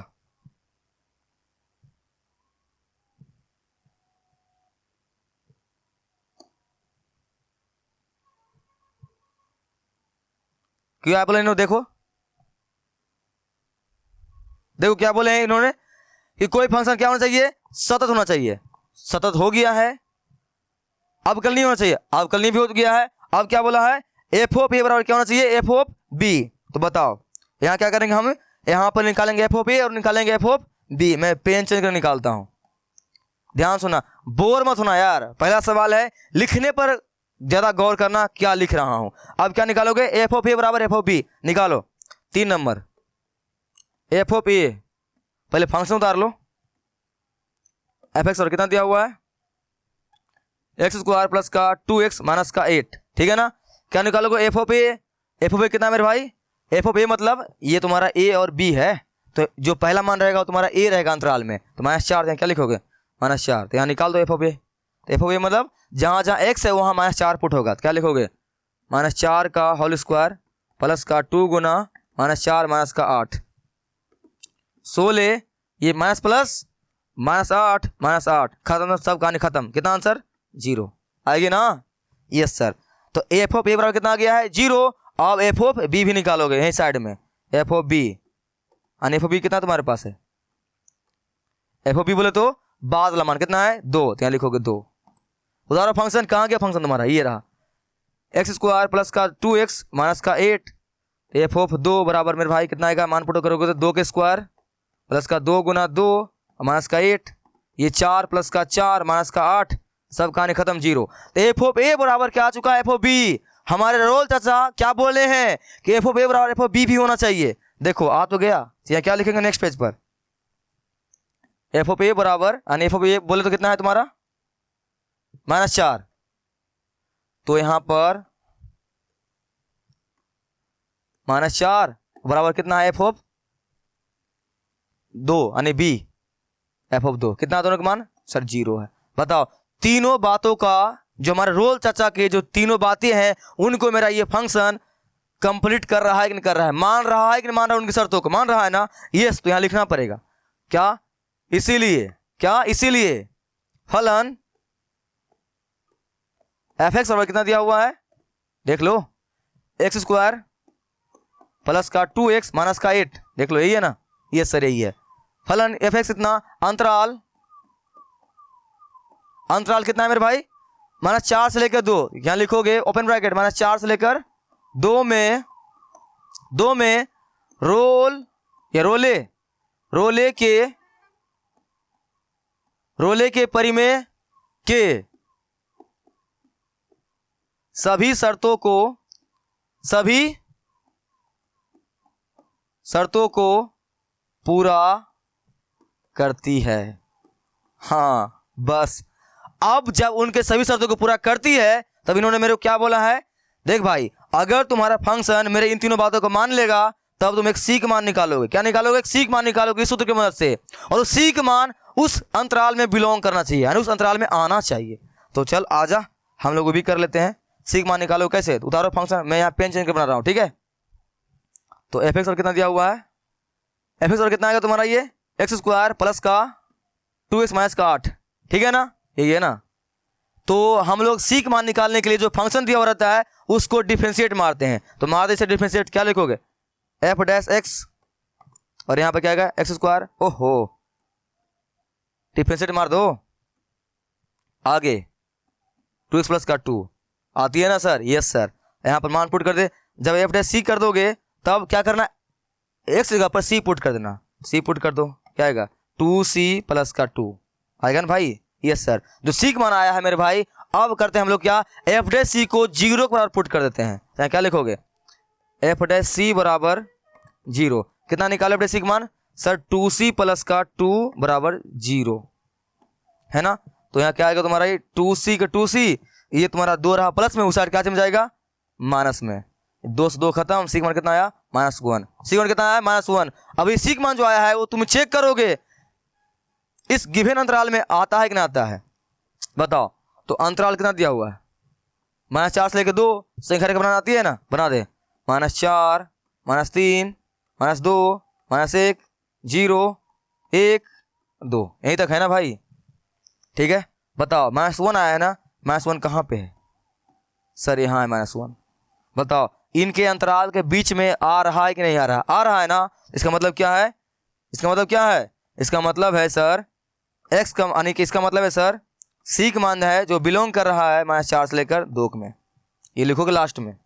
क्या बोले इन्होंने, देखो क्या बोले हैं इन्होंने कि कोई फंक्शन क्या होना चाहिए, सतत होना चाहिए। सतत हो गया है, अवकलनीय होना चाहिए, अवकलनीय भी हो गया है। अब क्या बोला है, एफ ऑफ ए बराबर क्या होना चाहिए, एफ ऑफ बी। तो बताओ यहाँ क्या करेंगे, हम यहाँ पर निकालेंगे एफ ऑफ ए और निकालेंगे एफ ऑफ बी। मैं पेन चेंज कर निकालता हूं, ध्यान सुना, बोर मत होना यार। पहला सवाल है, लिखने पर ज्यादा गौर करना, क्या लिख रहा हूं। अब क्या निकालोगे, एफ ऑफ ए बराबर एफ ऑफ बी निकालो। 3 नंबर एफ ऑफ ए, पहले फंक्शन उतार लो, एफ एक्स और कितना दिया हुआ है, x² प्लस का 2x माइनस का 8, ठीक है ना। क्या निकालोगे, एफ ऑफ ए कितना मेरे भाई, एफ ऑफ ए मतलब ये तुम्हारा a और b है, तो जो पहला मान रहेगा वो तुम्हारा a रहेगा अंतराल में, तो -4, क्या लिखोगे, -4। तो यहाँ निकाल दो एफ ऑफ ए। तो एफ ऑफ ए मतलब जहाँ जहाँ x है वहाँ -4 पुट होगा, तो क्या लिखोगे, -4 का होल स्क्वायर प्लस का 2 गुना -4 माइनस का 8, 16 ये माइनस प्लस -8 -8 खत्म, सब कहानी खत्म। कितना आंसर 0 आएगी ना? Yes sir. तो एफ ऑफ ए बराबर कितना आ गया है 0। अब एफ ऑफ बी भी निकालोगे यही साइड में, एफ ऑफ बी। और एफ ऑफ बी कितना तुम्हारे पास है? एफ ऑफ बी बोले तो बाद वाला मान कितना है 2, तो यहाँ लिखोगे 2। उदाहरण फंक्शन कहाँ गया फंक्शन तुम्हारा? ये रहा x² प्लस का 2x माइनस का 8। एफ ऑफ 2 बराबर मेरे भाई कितना आएगा? मान पुट करोगे तो 2 के स्क्वायर प्लस का 2 गुना 2 माइनस का 8। ये 4 प्लस का 4 माइनस का 8, सब कहानी खत्म 0। तो एफ ऑफ ए बराबर क्या आ चुका है? F of B. हमारे रोल चाचा क्या बोले हैं कि एफ ऑफ ए बराबर एफ ऑफ बी भी होना चाहिए। देखो आ तो गया, यहाँ क्या लिखेंगे नेक्स्ट पेज पर? एफ ऑफ ए बराबर एफ ऑफ ए बोले तो कितना है तुम्हारा? -4। तो यहां पर -4 बराबर कितना है? एफ ऑफ 2 यानी बी, एफ ऑफ 2 कितना दोनों का मान? सर 0 है। बताओ तीनों बातों का जो हमारे रोल चाचा के जो तीनों बातें हैं उनको मेरा ये फंक्शन कंप्लीट कर रहा है कि नहीं कर रहा है? मान रहा है कि नहीं मान रहा है? उनकी शर्तों को मान रहा है ना? यस। तो यहां लिखना पड़ेगा क्या? इसीलिए क्या? इसीलिए फलन एफ एक्स बराबर कितना दिया हुआ है? देख लो x² प्लस का 2x माइनस का 8। देख लो यही है ना? यस सर यही है। फलन एफ एक्स इतना अंतराल कितना है मेरे भाई? -4 से लेकर 2। यहां लिखोगे ओपन ब्रैकेट -4 से लेकर 2 में रोल या रोले के परिमेय के सभी शर्तों को पूरा करती है। हाँ बस, अब जब उनके सभी शर्तों को पूरा करती है तब इन्होंने मेरे को क्या बोला है? देख भाई अगर तुम्हारा फंक्शन मेरे इन तीनों बातों को मान लेगा तब तुम एक सीक मान निकालोगे। क्या निकालोगे? एक सीक मान निकालोगे इस सूत्र की मदद से, और उस सीक मान उस अंतराल में बिलोंग करना चाहिए, यानी उस अंतराल में आना चाहिए। तो चल आजा हम लोग भी कर लेते हैं। सीक मान निकालो कैसे? उतारो फंक्शन, मैं यहाँ पेन चेंज कर बना रहा हूँ, ठीक है? तो एफ एक्स और कितना दिया हुआ है? एफ एक्स और कितना आएगा तुम्हारा? ये x² प्लस का 2x माइनस का 8, ठीक है ना? यही है ना? तो हम लोग सीक मान निकालने के लिए जो फंक्शन दिया हुआ रहता है उसको डिफरेंशिएट मारते हैं। तो मारते से डिफरेंशिएट क्या लिखोगे? एफ डैश एक्स, और यहाँ पे क्या आएगा? x²। ओहो डिफरेंशिएट मार दो, आगे 2x प्लस का 2 आती है ना सर? Yes sir. यहाँ पर मान पुट कर दे। जब एफ डैश सी कर दोगे तब क्या करना? एक्स जगह पर सी पुट कर देना। सी पुट कर दो, क्या आएगा? 2c प्लस का 2 आएगा ना भाई? Yes sir. जो सी का मान आया है मेरे भाई, अब करते हैं हम लोग क्या? एफ डैश सी को 0 पर पुट कर देते हैं। तो क्या लिखोगे? एफ डैश सी बराबर 0। कितना निकालो एफ डैश सी का मान? सर 2c प्लस का 2 बराबर 0 है ना? तो यहाँ क्या आएगा तुम्हारा? ये 2c का 2c, ये तुम्हारा 2 रहा प्लस में, उस साइड क्या चम जाएगा? माइनस में। 2 से 2 खत्म। सीक मान कितना आया? -1। सीक मान कितना आया? -1। अभी सीक मान जो आया है वो तुम चेक करोगे इस गिवन अंतराल में आता है कि नहीं आता है? बताओ। तो अंतराल कितना दिया हुआ है? -4 से लेकर 2। संख्या रेखा बनाना आती है ना? बना दे। -4 -3 -2 -1 0 1 2, यहीं तक है ना भाई? ठीक है बताओ। -1 आया है ना? -1 कहाँ पे है? सर यहाँ है -1। बताओ इनके अंतराल के बीच में आ रहा है कि नहीं आ रहा? आ रहा है ना? इसका मतलब क्या है? इसका मतलब है सर x का यानी कि इसका मतलब है सर सी का मान है जो बिलोंग कर रहा है -4 से लेकर 2 में। ये लिखोगे लास्ट में,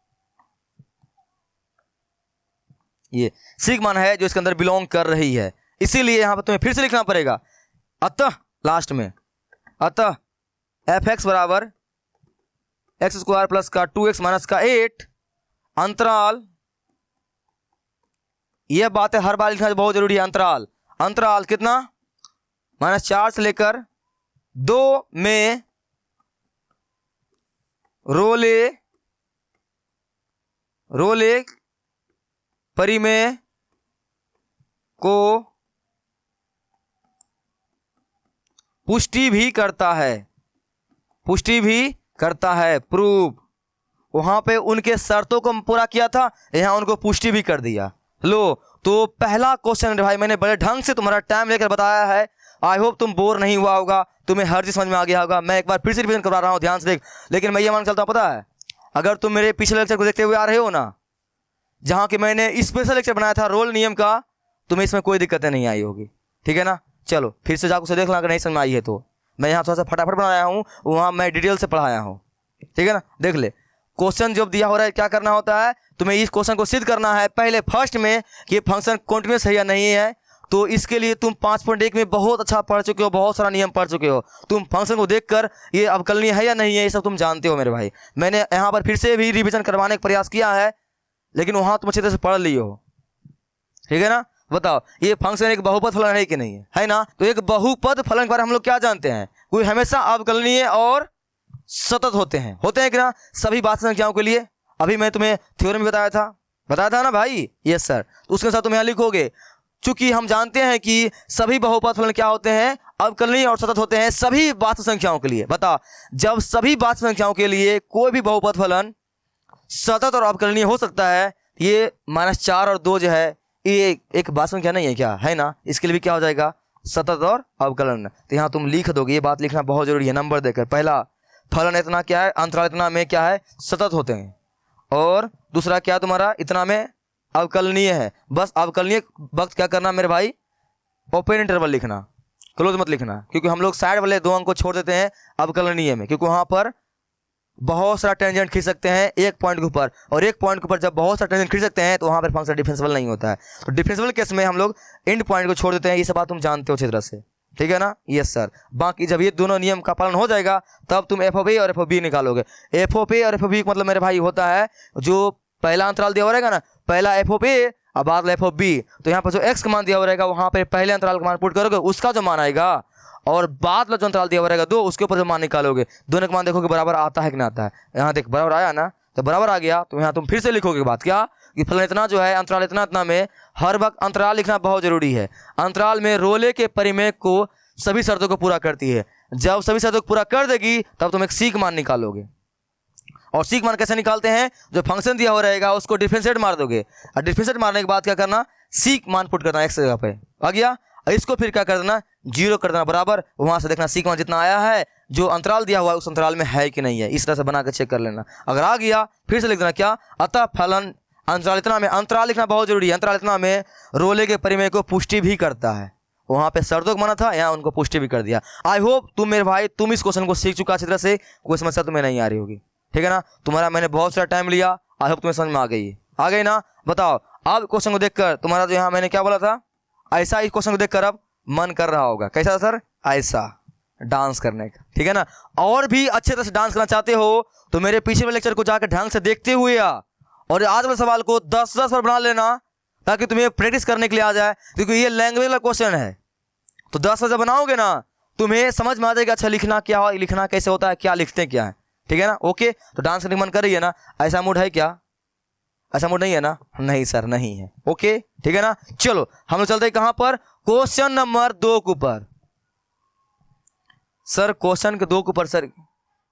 ये सी का मान है जो इसके अंदर बिलोंग कर रही है। इसीलिए यहां पर तुम्हें फिर से लिखना पड़ेगा। अतः लास्ट में एफ एक्स बराबर x² प्लस का 2x माइनस का 8 अंतराल। यह बात है हर बार लिखना बहुत जरूरी है। अंतराल कितना? -4 से लेकर 2 में रोले परिमेय को पुष्टि भी करता है। प्रूव। वहां पे उनके शर्तों को पूरा किया था, यहां उनको पुष्टि भी कर दिया। लो तो पहला क्वेश्चन भाई मैंने बड़े ढंग से तुम्हारा टाइम लेकर बताया है। आई होप तुम बोर नहीं हुआ होगा, तुम्हें हर चीज समझ में आ गया होगा। मैं एक बार फिर से रिवीजन करवा रहा हूँ, ध्यान से देख। लेकिन मैं ये मान चलता हूँ, पता है, अगर तुम मेरे पिछले लेक्चर को देखते हुए आ रहे हो ना, जहाँ कि मैंने स्पेशल लेक्चर बनाया था रोल नियम का, तुम्हें इसमें कोई दिक्कतें नहीं आई होगी, ठीक है ना। चलो फिर से जाकर उसे देख लो, अगर नहीं समझ में आई है तो। मैं यहाँ थोड़ा सा फटाफट बनाया हूँ, वहाँ मैं डिटेल से पढ़ाया हूँ, ठीक है ना। देख ले, क्वेश्चन जब दिया हो रहा है क्या करना होता है, तुम्हें इस क्वेश्चन को सिद्ध करना है पहले फर्स्ट में कि फंक्शन कॉन्टिन्यूस है या नहीं है। तो इसके लिए तुम 5.1 में बहुत अच्छा पढ़ चुके हो, बहुत सारा नियम पढ़ चुके हो। तुम फंक्शन को देखकर ये अवकलनीय है या नहीं है ये सब तुम जानते हो मेरे भाई। मैंने यहाँ पर फिर से भी रिवीजन करवाने का प्रयास किया है, लेकिन वहाँ तुम अच्छी तरह से पढ़ लिए हो, ठीक है ना। बताओ, ये फंक्शन एक बहुपद फलन है कि नहीं है ना। तो एक बहुपद फलन के बारे में हम लोग क्या जानते हैं, कोई हमेशा अवकलनीय और सतत होते हैं कि ना, सभी बात संख्याओं के लिए। अभी मैं तुम्हें थ्योरम बताया था ना भाई, यस सर। तो उसके साथ तुम यहाँ लिखोगे, चूंकि हम जानते हैं कि सभी बहुपद फलन क्या होते हैं, अवकलनीय और सतत होते हैं सभी बात संख्याओं के लिए। बता, जब सभी बात संख्याओं के लिए कोई भी बहुपद फलन सतत और अवकलनीय हो सकता है, ये -4 और 2 जो है ये एक बात संख्या नहीं है क्या, है ना। इसके लिए भी क्या हो जाएगा, सतत और अवकलन। तो यहाँ तुम लिख दोगे, ये बात लिखना बहुत जरूरी है नंबर देकर। पहला, फलन इतना क्या है, अंतराल इतना में क्या है, सतत होते हैं। और दूसरा क्या तुम्हारा, इतना में अवकलनीय है। बस अवकलनीय वक्त क्या करना मेरे भाई, ओपन इंटरवल लिखना, क्लोज मत लिखना, क्योंकि हम लोग साइड वाले 2 अंक को छोड़ देते हैं अवकलनीय में, क्योंकि वहां पर बहुत सारा टेंजेंट खींच सकते हैं एक पॉइंट के ऊपर, और एक पॉइंट के ऊपर जब बहुत सारा टेंजेंट खींच सकते हैं तो वहां पर फंक्शन डिफरेंशियल नहीं होता है। तो डिफरेंशियल केस में हम लोग एंड पॉइंट को छोड़ देते हैं। ये सब बात तुम जानते हो अच्छी तरह से, ठीक है ना, यस सर। बाकी जब ये दोनों नियम का पालन हो जाएगा तब तुम एफ ऑफ ए और एफ ऑफ बी निकालोगे। एफ ऑफ ए और एफ ऑफ बी मतलब मेरे भाई होता है जो पहला अंतराल दिया हुआ रहेगा ना, पहला एफ ऑफ ए और बाद एफ ऑफ बी। तो यहाँ पर जो एक्स का मान दिया हुआ रहेगा वहां पर पहले अंतराल का मान पुट करोगे, उसका जो मान आएगा, और बाद में जो अंतराल दिया हुआ रहेगा 2, उसके ऊपर जो मान निकालोगे, दोनों का मान देखोगे बराबर आता है कि नहीं आता है। यहाँ देख बराबर आया ना, तो बराबर आ गया, तो यहाँ तुम फिर से लिखोगे बात क्या, कि फलन इतना जो है अंतराल इतना इतना में, हर वक्त अंतराल लिखना बहुत जरूरी है। अंतराल में रोले के परिमेय को सभी शर्तों को पूरा करती है। जब सभी शर्तों को पूरा कर देगी तब तुम एक सीक मान निकालोगे। और सीक मान कैसे निकालते हैं, जो फंक्शन दिया हुआ रहेगा उसको डिफरेंशिएट मार दोगे, और डिफरेंशिएट मारने के बाद क्या करना, सीक मान पुट करना एक्स जगह पे आ गया, इसको फिर क्या कर देना, 0 कर देना बराबर। वहां से देखना सीक मान जितना आया है, जो अंतराल दिया हुआ है उस अंतराल में है कि नहीं है, इस तरह से बना के चेक कर लेना। अगर आ गया फिर से लिख देना क्या, अतः फलन अंतराल इतना में, अंतराल लिखना बहुत जरूरी है, अंतराल इतना में रोले के परिमेय को पुष्टि भी करता है। वहां पे शर्तों को माना था, यहाँ उनको पुष्टि भी कर दिया। आई होप तुम मेरे भाई तुम इस क्वेश्चन को सीख चुका अच्छी तरह से, कोई समस्या तुम्हें नहीं आ रही होगी, ठीक है ना। तुम्हारा मैंने बहुत सारा टाइम लिया, आई होप तुम्हें समझ में आ गई ना। बताओ, अब क्वेश्चन को देखकर तुम्हारा जो यहाँ मैंने क्या बोला था, ऐसा इस क्वेश्चन को देखकर अब मन कर रहा होगा, कैसा सर, ऐसा डांस करने का, ठीक है ना। और भी अच्छे तरह से डांस करना चाहते हो तो मेरे पीछे वाले लेक्चर को जाकर ढंग से देखते हुए और आज वाले सवाल को 10-10 बार बना लेना, ताकि तुम्हें प्रैक्टिस करने के लिए आ जाए, क्योंकि ये लैंग्वेज वाला क्वेश्चन है। तो 10 बार बनाओगे ना, तुम्हें समझ में आ जाएगा अच्छा लिखना क्या हो, लिखना कैसे होता है, क्या लिखते हैं क्या है, ठीक है ना। ओके, तो डांस करने का मन कर रही है ना, ऐसा मूड है क्या, ऐसा मूड नहीं है ना, नहीं सर नहीं है, ओके ठीक है ना। चलो हम लोग चलते हैं कहां पर, क्वेश्चन नंबर 2 के ऊपर। सर क्वेश्चन के 2 के ऊपर सर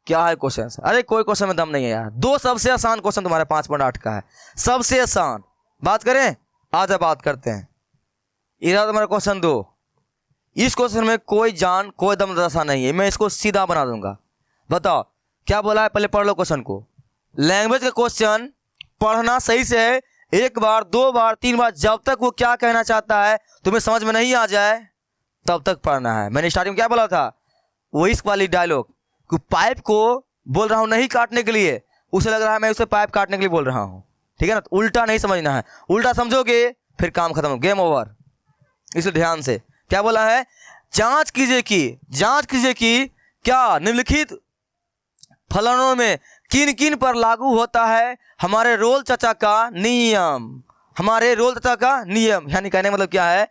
क्या है क्वेश्चन, अरे कोई क्वेश्चन में दम नहीं है यार, 2 सबसे आसान क्वेश्चन तुम्हारे 5.8 का है, सबसे आसान। बात करें, आज बात करते हैं। इधर तुम्हारा क्वेश्चन 2, इस क्वेश्चन में कोई जान कोई दम दशा नहीं है, मैं इसको सीधा बना दूंगा। बताओ क्या बोला है, पहले पढ़ लो क्वेश्चन को। लैंग्वेज का क्वेश्चन पढ़ना सही से है, 1 बार 2 बार 3 बार, जब तक वो क्या कहना चाहता है तुम्हें समझ में नहीं आ जाए तब तक पढ़ना है। मैंने स्टार्टिंग में क्या बोला था, वो इस वाली डायलॉग कि पाइप को बोल रहा हूं नहीं काटने के लिए, उसे लग रहा है मैं उसे पाइप काटने के लिए बोल रहा हूं, ठीक है ना। तो उल्टा नहीं समझना है, उल्टा समझोगे फिर काम खत्म, गेम ओवर। इसलिए ध्यान से क्या बोला है, जांच कीजिए कि क्या निम्नलिखित फलनों में किन किन पर लागू होता है हमारे रोल चाचा का नियम। हमारे रोल चाचा का नियम यानी कहने मतलब क्या है,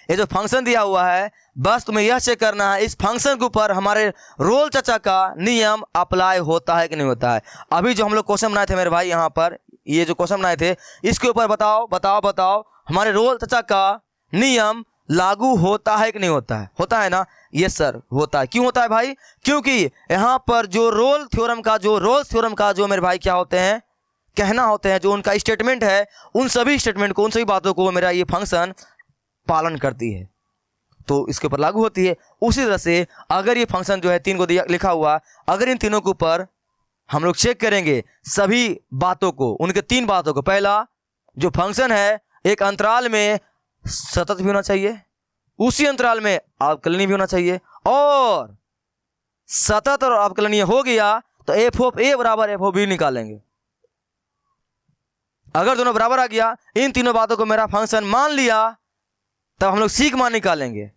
ये जो फंक्शन दिया हुआ है बस तुम्हें यह चेक करना है इस फंक्शन के ऊपर हमारे रोल चाचा का नियम अप्लाई होता है कि नहीं होता है। अभी जो हम लोग क्वेश्चन बनाए थे मेरे भाई, यहाँ पर ये जो क्वेश्चन बनाए थे इसके ऊपर बताओ हमारे रोल चाचा का नियम लागू होता है कि नहीं होता है, होता है ना। यस सर होता है। क्यों होता है भाई, क्योंकि यहाँ पर जो रोल्स थ्योरम का जो मेरे भाई क्या होते हैं, कहना होते हैं, जो उनका स्टेटमेंट है, उन सभी स्टेटमेंट को, उन सभी बातों को मेरा ये फंक्शन पालन करती है, तो इसके ऊपर लागू होती है। उसी तरह से अगर ये फंक्शन जो है 3 को लिखा हुआ, अगर इन तीनों के ऊपर हम लोग चेक करेंगे सभी बातों को, उनके 3 बातों को। पहला, जो फंक्शन है एक अंतराल में सतत भी होना चाहिए, उसी अंतराल में अवकलनीय भी होना चाहिए, और सतत और अवकलनीय हो गया तो एफ ऑफ ए बराबर एफ ऑफ बी निकालेंगे। अगर दोनों बराबर आ गया, इन तीनों बातों को मेरा फंक्शन मान लिया, तब हम लोग सी का मान निकालेंगे।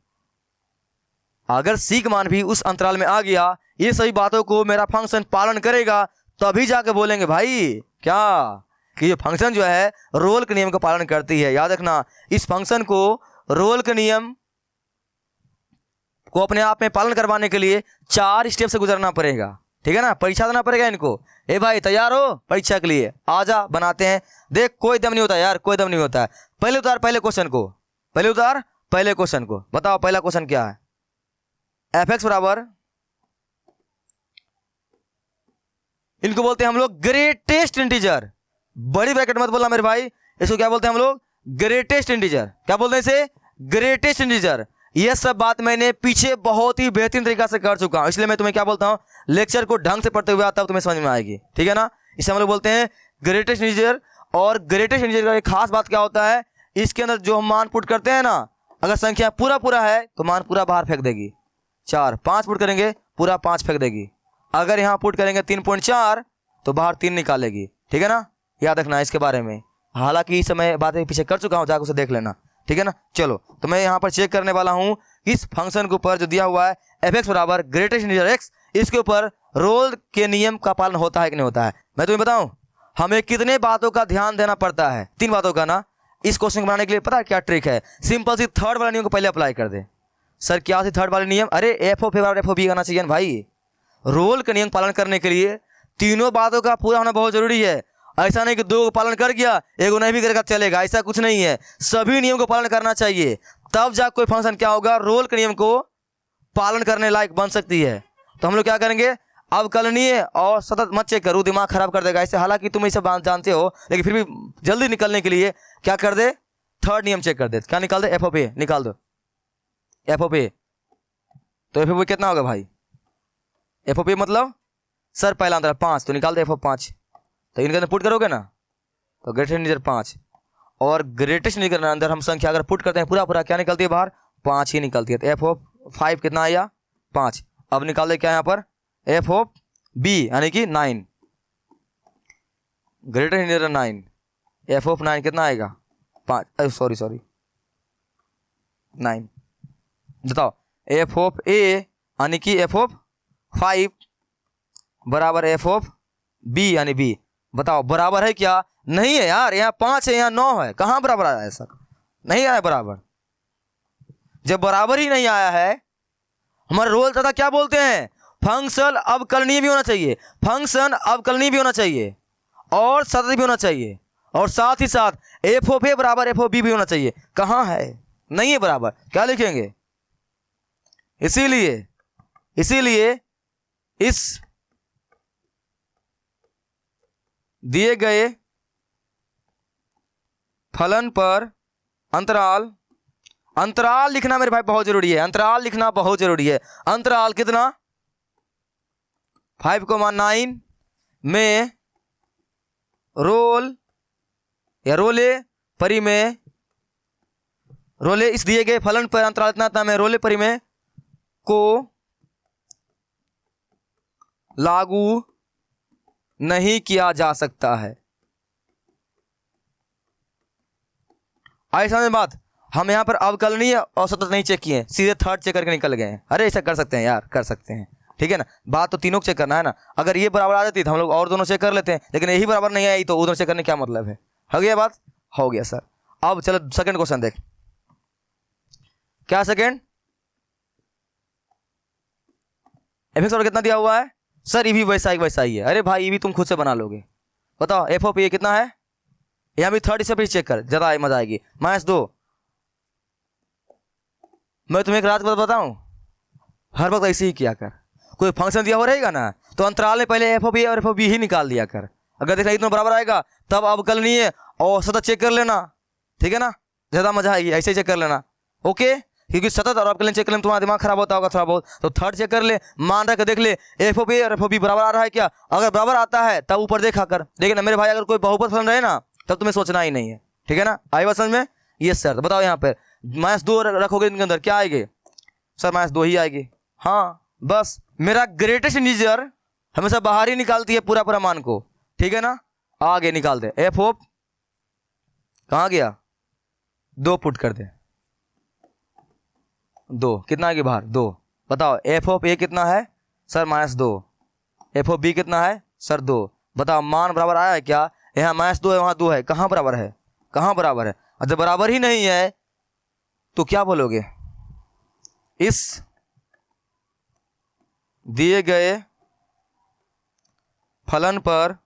अगर सी का मान भी उस अंतराल में आ गया, ये सभी बातों को मेरा फंक्शन पालन करेगा, तभी जाके बोलेंगे भाई क्या कि ये फंक्शन जो है रोल के नियम का पालन करती है। याद रखना, इस फंक्शन को रोल के नियम को अपने आप में पालन करवाने के लिए 4 स्टेप से गुजरना पड़ेगा, ठीक है ना। परीक्षा देना पड़ेगा इनको। ए भाई तैयार हो परीक्षा के लिए? आजा बनाते हैं। देख कोई दम नहीं होता यार, कोई दम नहीं होता है। पहले उतार पहले क्वेश्चन को, पहले उतार पहले क्वेश्चन को। बताओ पहला क्वेश्चन क्या है? एफ एक्स बराबर, इनको बोलते हैं हम लोग ग्रेटेस्ट इंटीजर। बड़ी ब्रैकेट मत बोलना मेरे भाई, इसको क्या बोलते हैं हम लोग? Greatest integer. क्या बोलते हैं इसे? Greatest integer. यह सब बात मैंने पीछे बहुत ही बेहतरीन तरीका से कर चुका हूं, इसलिए मैं तुम्हें क्या बोलता हूं, लेक्चर को ढंग से पढ़ते हुए आता, तुम्हें समझ में आएगी, ठीक है ना। इसे हम लोग बोलते हैं ग्रेटेस्ट इंटीजर। और ग्रेटेस्ट इंटीजर का एक खास बात क्या होता है, इसके अंदर जो हम मान पुट करते हैं ना, अगर संख्या पूरा है तो मान पूरा बाहर फेंक देगी। 4 5 पुट करेंगे, पूरा 5 फेंक देगी। अगर यहाँ पुट करेंगे 3.4 तो बाहर 3 निकालेगी, ठीक है ना। याद रखना इसके बारे में, हालांकि इस समय बातें पीछे कर चुका हूँ, जाकर उसे देख लेना, ठीक है ना। चलो तो मैं यहाँ पर चेक करने वाला हूँ इस फंक्शन के ऊपर जो दिया हुआ है एफ एक्स बराबर ग्रेटेस्ट इंटीजर एक्स, इसके ऊपर रोल के नियम का पालन होता है कि नहीं होता है। मैं तुम्हें बताऊं हमें कितने बातों का ध्यान देना पड़ता है, 3 बातों का ना। इस क्वेश्चन को बनाने के लिए पता है क्या ट्रिक है? सिंपल सी थर्ड वाला नियम को पहले अप्लाई कर दे। सर क्या सी थर्ड वाला नियम? अरे एफ ऑफ ए बराबर एफ ऑफ बी आना चाहिए ना भाई। रोल के नियम पालन करने के लिए तीनों बातों का पूरा होना बहुत जरूरी है। ऐसा नहीं कि 2 को पालन कर गया, 1 को नहीं भी करेगा चलेगा, ऐसा कुछ नहीं है। सभी नियम को पालन करना चाहिए, तब जा कोई फंक्शन क्या होगा, रोल के नियम को पालन करने लायक बन सकती है। तो हम लोग क्या करेंगे, अवकलनीय और सतत मत चेक करो, दिमाग खराब कर देगा ऐसे। हालांकि तुम ये सब जानते हो, लेकिन फिर भी जल्दी निकलने के लिए क्या कर दे, थर्ड नियम चेक कर दे। क्या निकाल दे? एफ ऑफ ए निकाल दो। एफ ऑफ ए, तो एफ ऑफ ए कितना होगा भाई? एफ ऑफ ए मतलब सर पहला अंतर 5, तो निकाल दे एफ ऑफ 5। तो इनके अंदर पुट करोगे ना तो ग्रेटेस्ट इंटीजर 5, और ग्रेटेस्ट इंटीजर के अंदर हम संख्या अगर पुट करते हैं पूरा क्या निकलती है बाहर? 5 ही निकलती है। तो एफ ऑफ 5 कितना आया? 5। अब निकाल दे क्या यहाँ पर? एफ ऑफ बी यानी कि 9, ग्रेटेस्ट इंटीजर 9। एफ ऑफ 9 कितना आएगा? 5, सॉरी 9। बताओ एफ ऑफ ए यानी कि एफ ऑफ 5 बराबर एफ ऑफ बी यानी बी। बताओ बराबर है क्या? नहीं है यार, यहाँ 5 है यहाँ 9 है, कहाँ बराबर आया है सर? नहीं आया बराबर। जब बराबर ही नहीं आया है, हमारा रोल था क्या बोलते हैं, फंक्शन अवकलनीय भी होना चाहिए, फंक्शन अवकलनीय भी होना चाहिए, और सतत भी होना चाहिए, और साथ ही साथ एफ ऑफ ए बराबर एफ ऑफ बी भी होना चाहिए। कहाँ है? नहीं है बराबर। क्या लिखेंगे? इसीलिए इस दिए गए फलन पर अंतराल लिखना मेरे भाई बहुत जरूरी है। अंतराल लिखना बहुत जरूरी है। अंतराल कितना? 5,9 में रोल या रोले परिमेय, रोले इस दिए गए फलन पर अंतराल इतना में रोले परिमेय को लागू नहीं किया जा सकता है। ऐसा में बात, हम यहाँ पर अवकलनीय और सतत नहीं चेक किए, सीधे थर्ड चेक करके निकल गए हैं। अरे ऐसा कर सकते हैं यार, कर सकते हैं, ठीक है ना। बात तो तीनों को चेक करना है ना। अगर ये बराबर आ जाती तो हम लोग और दोनों चेक कर लेते हैं, लेकिन यही बराबर नहीं आई तो उधर चेक करने क्या मतलब है? हो गया बात? हो गया सर। अब चलो सेकंड क्वेश्चन देख। क्या सेकंड? एफ एक्स कितना दिया हुआ है? सर ये भी वैसा ही है। अरे भाई ये भी तुम खुद से बना लोगे। बताओ एफ ऑफ ए कितना है? यहाँ भी थर्ड से चेक कर, ज्यादा मजा आएगी। -2। मैं तुम्हें एक रात बात बताऊं, हर वक्त ऐसे ही किया कर। कोई फंक्शन दिया हो रहेगा ना तो अंतराल में पहले एफ ऑफ ए और एफ ऑफ बी ही निकाल दिया कर। अगर देखना ये दोनों बराबर आएगा तब अवकलनीय और सतत चेक कर लेना, ठीक है ना, ज़्यादा मजा आएगी, ऐसे चेक कर लेना। ओके, क्योंकि सतत और अवकलन चेक करने में तुम्हारा दिमाग खराब होता होगा थोड़ा बहुत, तो थर्ड चेक कर ले, मान रख देख ले एफ ऑफ ए और एफ ऑफ बी बराबर आ रहा है क्या। अगर बराबर आता है तब ऊपर देखा कर, देखिए ना मेरे भाई, अगर कोई बहुपद फलन रहे ना तब तुम्हें सोचना ही नहीं है, ठीक है ना। आई बात समझ में। ये सर तो बताओ यहाँ पर -2 रखोगे इनके अंदर क्या आएगी सर, -2 ही आएगी। हाँ बस, मेरा ग्रेटेस्ट इंटीजर हमेशा बाहर ही निकालती है पूरा पूरा मान को, ठीक है ना। आगे निकाल दे, एफ ऑफ कहाँ गया, 2 पुट कर दे, 2 कितना आगे बाहर 2। बताओ एफ ऑफ ए कितना है सर -2, एफ ऑफ बी कितना है सर 2। बताओ मान बराबर आया है क्या, यहाँ -2 है वहाँ 2 है, कहाँ बराबर है, कहाँ बराबर है। जब बराबर ही नहीं है तो क्या बोलोगे, इस दिए गए फलन पर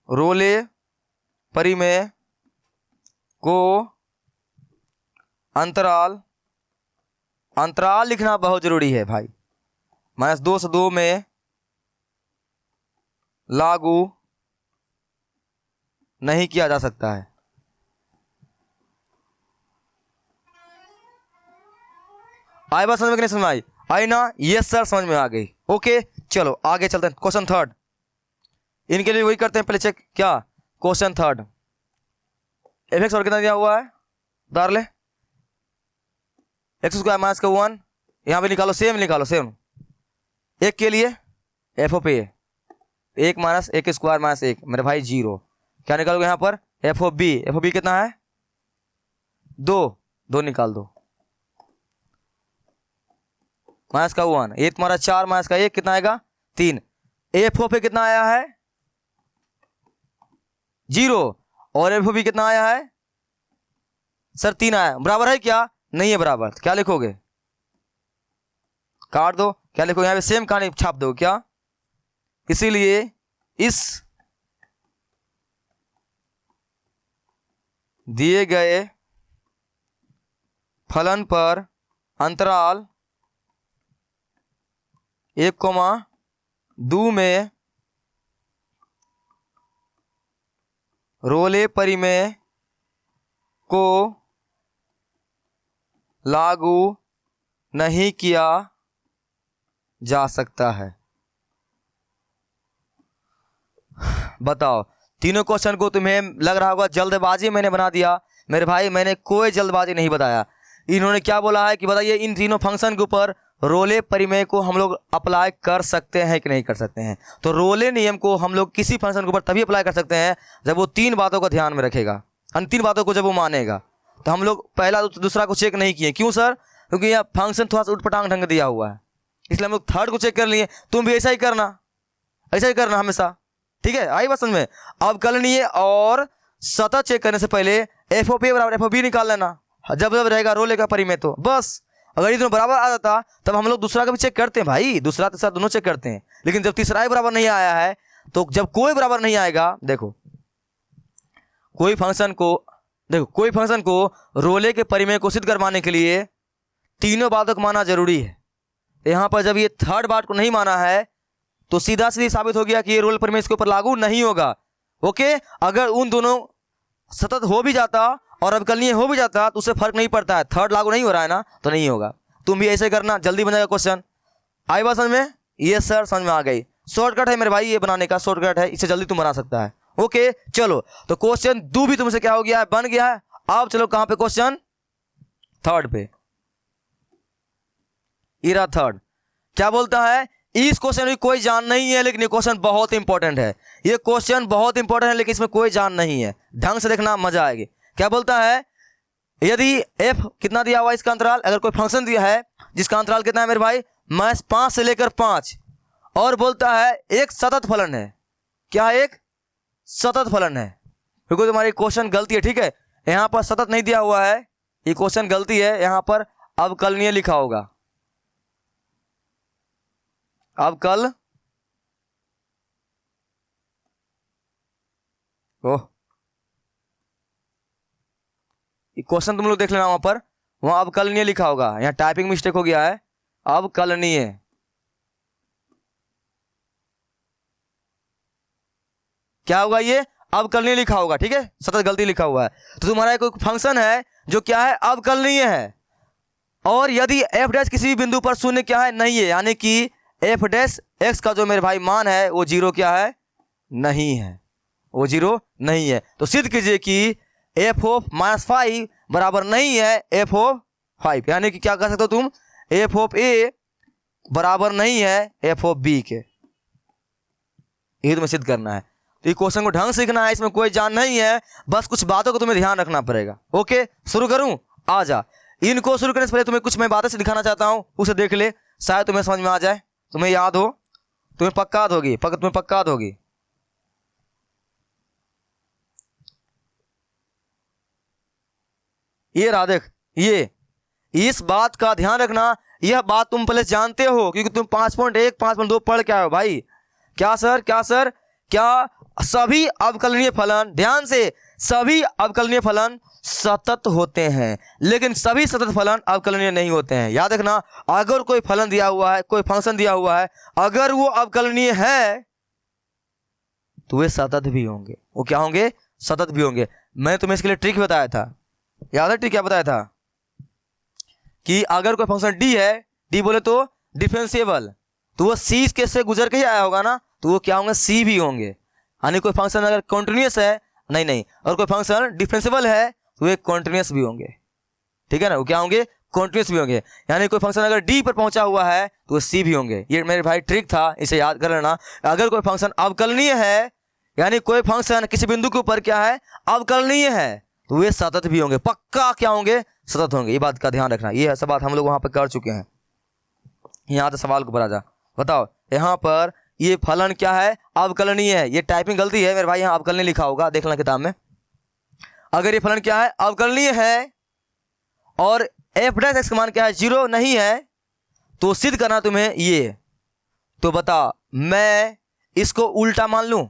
रोले परिमेय को अंतराल लिखना बहुत जरूरी है भाई, -2 से 2 में लागू नहीं किया जा सकता है। आई बात समझ में कि नहीं समझ में आई, आई ना, यस सर समझ में आ गई। ओके चलो आगे चलते हैं, क्वेश्चन थर्ड। इनके लिए वही करते हैं पहले चेक, क्या क्वेश्चन थर्ड, एफ एक्स और कितना दिया हुआ है उतार ले, एक्स स्क्वायर माइनस का 1, यहाँ पे निकालो सेम, निकालो सेम। एक के लिए F of A 1 minus 1 square minus 1 मेरे भाई 0, क्या निकालोगे यहाँ पर एफ ऑफ बी कितना है 2 निकाल दो, माइनस का 1, ये तुम्हारा 4 माइनस का 1 कितना आएगा 3। एफ ऑफ ए कितना आया है 0 और एफ ऑफ बी कितना आया है सर 3 आया, बराबर है क्या, नहीं है बराबर, क्या लिखोगे काट दो, क्या लिखोगे यहाँ पे सेम कहानी छाप दो क्या। इसीलिए इस दिए गए फलन पर अंतराल 1,2 में रोले परिमेय को लागू नहीं किया जा सकता है। बताओ तीनों क्वेश्चन को तुम्हें लग रहा होगा जल्दबाजी मैंने बना दिया, मेरे भाई मैंने कोई जल्दबाजी नहीं बताया। इन्होंने क्या बोला है कि बताइए इन तीनों फंक्शन के ऊपर रोले परिमेय को हम लोग अप्लाई कर सकते हैं कि नहीं कर सकते हैं। तो रोले नियम को हम लोग किसी फंक्शन के ऊपर तभी अप्लाई कर सकते हैं जब वो 3 बातों को ध्यान में रखेगा, अन्य 3 बातों को जब वो मानेगा। तो हम लोग पहला दूसरा को चेक नहीं किए, क्यों सर, क्योंकि यह फंक्शन थोड़ा सा उठपटांग ढंग दिया हुआ है, इसलिए हम लोग थर्ड को चेक कर लिए। तुम भी ऐसा ही करना, ऐसा ही करना हमेशा, ठीक है। आई बात समझ में। अवकलनीय और सतत चेक करने से पहले एफ ऑफ ए बराबर एफ ऑफ बी निकाल लेना, जब जब रहेगा रोले का परिमेय तो बस। अगर ये दोनों बराबर आ जाता तब हम लोग दूसरा का भी चेक करते हैं भाई, दूसरा तीसरा दोनों चेक करते हैं। लेकिन जब तीसरा ही बराबर नहीं आया है, तो जब कोई बराबर नहीं आएगा, देखो कोई फंक्शन को रोले के परिमेय को सिद्ध करवाने के लिए तीनों बातों को माना जरूरी है। यहाँ पर जब ये थर्ड बात को नहीं माना है तो सीधा सीधी साबित हो गया कि ये रोले परिमेय इसके ऊपर लागू नहीं होगा। ओके, अगर उन दोनों सतत हो भी जाता और अवकलनीय हो भी जाता तो उससे फर्क नहीं पड़ता है, थर्ड लागू नहीं हो रहा है ना, तो नहीं होगा। तुम भी ऐसे करना, जल्दी बन जाएगा क्वेश्चन। आई बात समझ में, ये सर समझ में आ गई। शॉर्टकट है मेरे भाई, ये बनाने का शॉर्टकट है, इससे जल्दी तुम बना सकता है। ओके चलो, तो क्वेश्चन 2 भी तुमसे क्या हो गया है, बन गया है। अब चलो कहां पे, क्वेश्चन थर्ड पे। इरा थर्ड क्या बोलता है, इस क्वेश्चन में कोई जान नहीं है लेकिन ये क्वेश्चन बहुत इंपॉर्टेंट है, ये क्वेश्चन बहुत इंपॉर्टेंट है लेकिन इसमें कोई जान नहीं है, ढंग से देखना मजा आएगी। क्या बोलता है, यदि f कितना दिया हुआ है इसका अंतराल, अगर कोई फंक्शन दिया है जिसका अंतराल कितना है मेरे भाई -5 से लेकर 5, और बोलता है एक सतत फलन है, क्या है, एक सतत फलन है। क्योंकि तुम्हारी क्वेश्चन गलती है, ठीक है, यहां पर सतत नहीं दिया हुआ है, ये क्वेश्चन गलती है, यहां पर अवकलनीय लिखा होगा, अवकल क्वेश्चन तुम लोग देख लेना, वहां पर वहां अवकलनीय लिखा होगा, यहाँ टाइपिंग मिस्टेक हो गया है, अवकलनीय। क्या होगा, ये अवकलनीय लिखा होगा, ठीक है, सतत गलती लिखा हुआ है। तो तुम्हारा कोई फंक्शन है जो क्या है, अवकलनीय है, और यदि एफ डैश किसी भी बिंदु पर शून्य क्या है, नहीं है, यानी कि एफ डैश एक्स का जो मेरे भाई मान है वो 0 क्या है, नहीं है, वो 0 नहीं है। तो सिद्ध कीजिए कि एफ ऑफ -5 बराबर नहीं है एफ ऑफ 5, यानी कि क्या कर सकते हो तुम, एफ ऑफ ए बराबर नहीं है एफ ऑफ बी के। ये तुम्हें सिद्ध करना है। तो ये क्वेश्चन को ढंग से सीखना है, इसमें कोई जान नहीं है, बस कुछ बातों को तुम्हें ध्यान रखना पड़ेगा। ओके, शुरू करूं? आ जा। इनको शुरू करने से पहले तुम्हें कुछ मैं बातें से दिखाना चाहता हूं, उसे देख ले, शायद तुम्हें समझ में आ जाए, तुम्हें याद हो, तुम्हें पक्का याद होगी, तुम्हें पक्का याद होगी। ये रहा, देख, ये इस बात का ध्यान रखना, यह बात तुम पहले जानते हो क्योंकि तुम 5.1 5.2 पढ़ के आए हो भाई। क्या सर, क्या सर, क्या सभी अवकलनीय फलन, ध्यान से, सभी अवकलनीय फलन सतत होते हैं, लेकिन सभी सतत फलन अवकलनीय नहीं होते हैं। याद रखना, अगर कोई फलन दिया हुआ है, कोई फंक्शन दिया हुआ है, अगर वो अवकलनीय है तो वे सतत भी होंगे। वो क्या होंगे, सतत भी होंगे। मैंने तुम्हें इसके लिए ट्रिक बताया था, याद है ट्रिक क्या बताया था, कि अगर कोई फंक्शन डी है, डी बोले तो डिफरेंशिएबल, तो वो सी के से गुजर के ही आया होगा ना, तो वो क्या होंगे, सी भी होंगे। यानी कोई फंक्शन अगर कॉन्टिन्यूस है, नहीं, और कोई फंक्शन डिफरेंशिएबल है तो वे कॉन्टिन्यूस भी होंगे, ठीक है ना, वो क्या होंगे, कॉन्टिन्यूस भी होंगे। यानी कोई फंक्शन अगर डी पर पहुंचा हुआ है तो वो सी भी होंगे। ये मेरे भाई ट्रिक था, इसे याद कर लेना। अगर कोई फंक्शन अवकलनीय है, यानी कोई फंक्शन किसी बिंदु के ऊपर क्या है, अवकलनीय है, तो वे सतत भी होंगे, पक्का क्या होंगे, सतत होंगे। ये बात का ध्यान रखना। ये सब बात हम लोग वहां पर कर चुके हैं। यहाँ तो सवाल को ऊपर आ जा, बताओ यहाँ पर ये फलन क्या है, अवकलनीय है। ये टाइपिंग गलती है मेरे भाई, यहाँ अवकलनीय लिखा होगा, देख लेना किताब में। अगर ये फलन क्या है, अवकलनीय है, और एफ डैश एक्स का मान क्या है, 0 नहीं है, तो सिद्ध करना तुम्हें ये। तो बता, मैं इसको उल्टा मान लूं?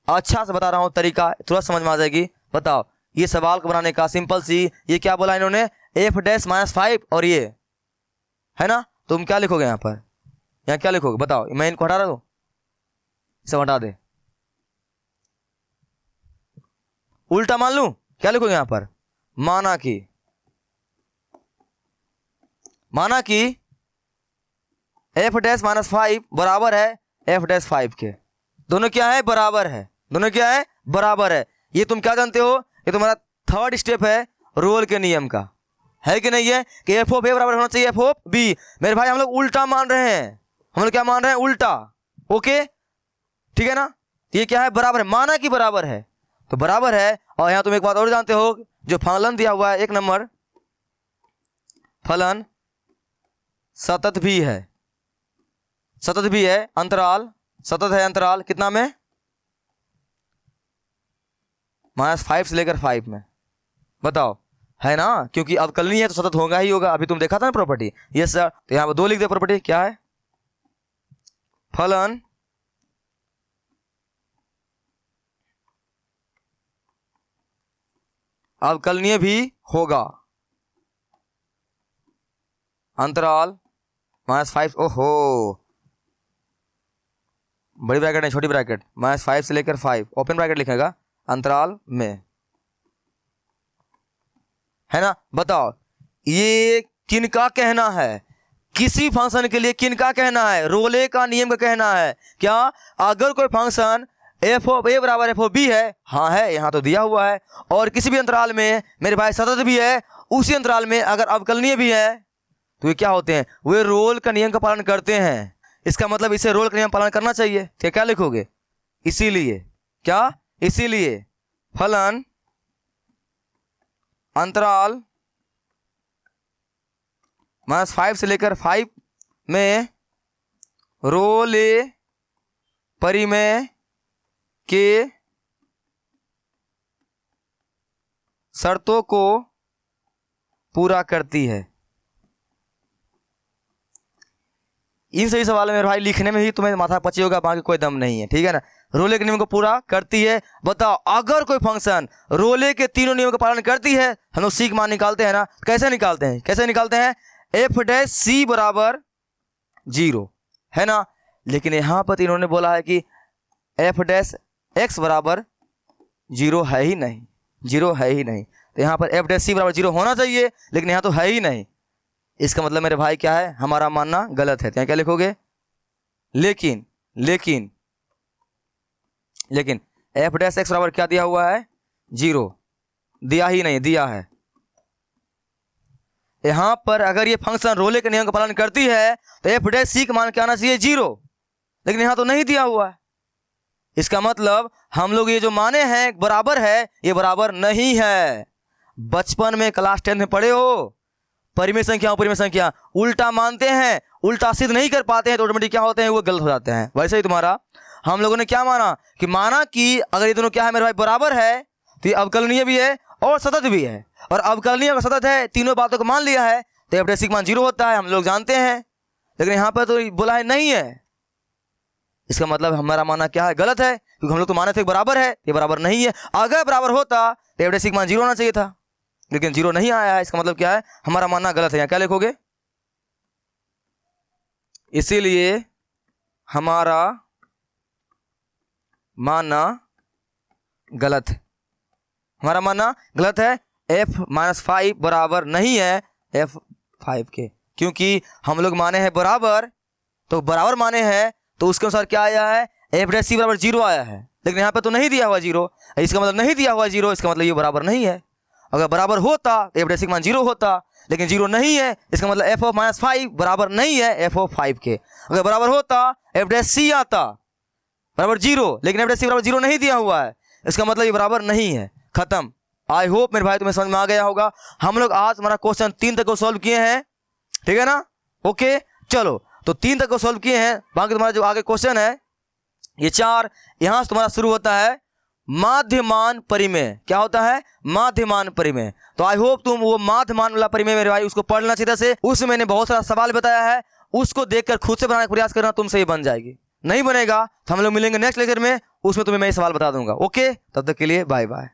अच्छा से बता रहा हूं, तरीका थोड़ा समझ में आ जाएगी। बताओ, ये सवाल को बनाने का सिंपल सी, ये क्या बोला इन्होंने, एफ डैश -5, और ये है ना, तुम क्या लिखोगे यहाँ पर, यहाँ क्या लिखोगे बताओ, मैं इनको हटा रहा हूं, इसे हटा दे, उल्टा मान लूं, क्या लिखोगे यहाँ पर, माना कि एफ डैश -5 बराबर है एफ डैश 5 के। दोनों क्या है, बराबर है, दोनों क्या है, बराबर है। ये तुम क्या जानते हो, ये तुम्हारा थर्ड स्टेप है रोल के नियम का, है कि नहीं है, कि एफ ऑफ ए बराबर होना चाहिए एफ ऑफ बी। मेरे भाई हम लोग उल्टा मान रहे हैं, हम लोग क्या मान रहे हैं, उल्टा। ओके, ठीक है ना, ये क्या है, बराबर है, माना कि बराबर है, तो बराबर है। और यहां तुम एक बात और जानते हो, जो फलन दिया हुआ है 1 नंबर, फलन सतत भी है, सतत भी है, अंतराल सतत है, अंतराल कितना में, -5 से लेकर 5 में। बताओ, है ना, क्योंकि अवकलनीय है तो सतत होगा ही होगा। अभी तुम देखा था ना प्रॉपर्टी, यस सर, तो यहां पर 2 लिख दे। प्रॉपर्टी क्या है, फलन अवकलनीय भी होगा, अंतराल -5, ओहो, बड़ी ब्रैकेट नहीं, छोटी ब्रैकेट, -5 से लेकर 5, ओपन ब्रैकेट लिखेगा, अंतराल में, है ना। बताओ, ये किनका कहना है, किसी फंक्शन के लिए किनका कहना है, रोले का नियम का कहना है। क्या, अगर कोई फंक्शन एफ ऑफ ए बराबर एफ ऑफ बी है, हाँ है, यहां तो दिया हुआ है, और किसी भी अंतराल में मेरे भाई सतत भी है, उसी अंतराल में अगर अवकलनीय भी है, तो ये क्या होते हैं, वे रोल का नियम का पालन करते हैं। इसका मतलब इसे रोल का नियम पालन करना चाहिए। क्या लिखोगे, इसीलिए, क्या, इसीलिए फलन अंतराल -5 से लेकर 5 में रोले परिमेय के शर्तों को पूरा करती है। इन सही सवाल में मेरे भाई लिखने में ही तुम्हें माथा पची होगा, बाकी कोई दम नहीं है, ठीक है ना। रोले के नियम को पूरा करती है। बताओ, अगर कोई फंक्शन रोले के तीनों नियमों का पालन करती है, हम लोग सी का मान निकालते हैं ना, कैसे निकालते हैं, कैसे निकालते हैं, एफ डैश सी बराबर 0, है ना। लेकिन यहां पर इन्होंने बोला है कि एफ डैश x बराबर 0 है ही नहीं, 0 है ही नहीं। तो यहाँ पर एफ डैश सी बराबर 0 होना चाहिए, लेकिन यहाँ तो है ही नहीं। इसका मतलब मेरे भाई क्या है, हमारा मानना गलत है। तो यहाँ क्या लिखोगे, लेकिन लेकिन लेकिन एफ डैश एक्स बराबर क्या दिया हुआ है, 0 दिया ही नहीं, दिया है। यहां पर अगर ये फंक्शन रोले के नियम का पालन करती है तो एफ डैश सी का मान क्या आना चाहिए, 0, लेकिन यहां तो नहीं दिया हुआ है। इसका मतलब हम लोग ये जो माने हैं बराबर है, ये बराबर नहीं है। बचपन में क्लास 10 में पढ़े हो, परिमेय संख्या अपरिमेय संख्या उल्टा मानते हैं, उल्टा सिद्ध नहीं कर पाते हैं तो ऑटोमेटिक क्या होते हैं, वो गलत हो जाते हैं। वैसे ही तुम्हारा हम लोगों ने क्या माना कि अगर ये दोनों क्या है मेरे भाई, बराबर है, तो ये अवकलनीय भी है और सतत भी है। और अवकलनीय और सतत है, तीनों बातों को मान लिया है, तो एफ डैश सी का मान 0 होता है, हम लोग जानते हैं। लेकिन यहाँ पर तो बोला है नहीं है। इसका मतलब हमारा मानना क्या है, गलत है, क्योंकि हम लोग तो माने थे बराबर है, ये बराबर नहीं है। अगर बराबर होता तो एफ डैश सी का मान 0 होना चाहिए था, लेकिन 0 नहीं आया है। इसका मतलब क्या है, हमारा मानना गलत है। यहाँ क्या लिखोगे, इसीलिए हमारा मानना गलत है, हमारा मानना गलत है। f-5 बराबर नहीं है f5 के, क्योंकि हम लोग माने हैं बराबर, तो बराबर माने हैं तो उसके अनुसार क्या आया है, एफ डैश सी बराबर 0 आया है। लेकिन यहाँ पे तो नहीं दिया हुआ 0, इसका मतलब नहीं दिया हुआ 0, इसका मतलब ये बराबर नहीं है। अगर बराबर होता तो एफ डैश सी का मान 0 होता, लेकिन 0 नहीं है, इसका मतलब f-5 बराबर नहीं है f5 के। अगर बराबर होता एफ डैश सी आता बराबर 0, लेकिन एफ डैश सी बराबर 0 नहीं दिया हुआ है, इसका मतलब ये बराबर नहीं है। खत्म। आई होप मेरे भाई तुम्हें समझ में आ गया होगा। हम लोग आज हमारा क्वेश्चन 3 तक को सॉल्व किए हैं, ठीक है ना। ओके चलो, तो 3 तक को सॉल्व किए हैं, बाकी तुम्हारा जो आगे क्वेश्चन है ये 4, यहां से तुम्हारा शुरू होता है माध्यमान परिमेय। क्या होता है, माध्यमान परिमेय। तो आई होप तुम वो माध्यमान वाला परिमेय मेरे भाई उसको पढ़ना अच्छी तरह से। उसमें मैंने बहुत सारा सवाल बताया है, उसको देखकर खुद से बनाने का प्रयास करना, तुमसे ही बन जाएगी। नहीं बनेगा तो हम लोग मिलेंगे नेक्स्ट लेक्चर में, उसमें तुम्हें मैं सवाल बता दूंगा। ओके, तब तक के लिए बाय बाय।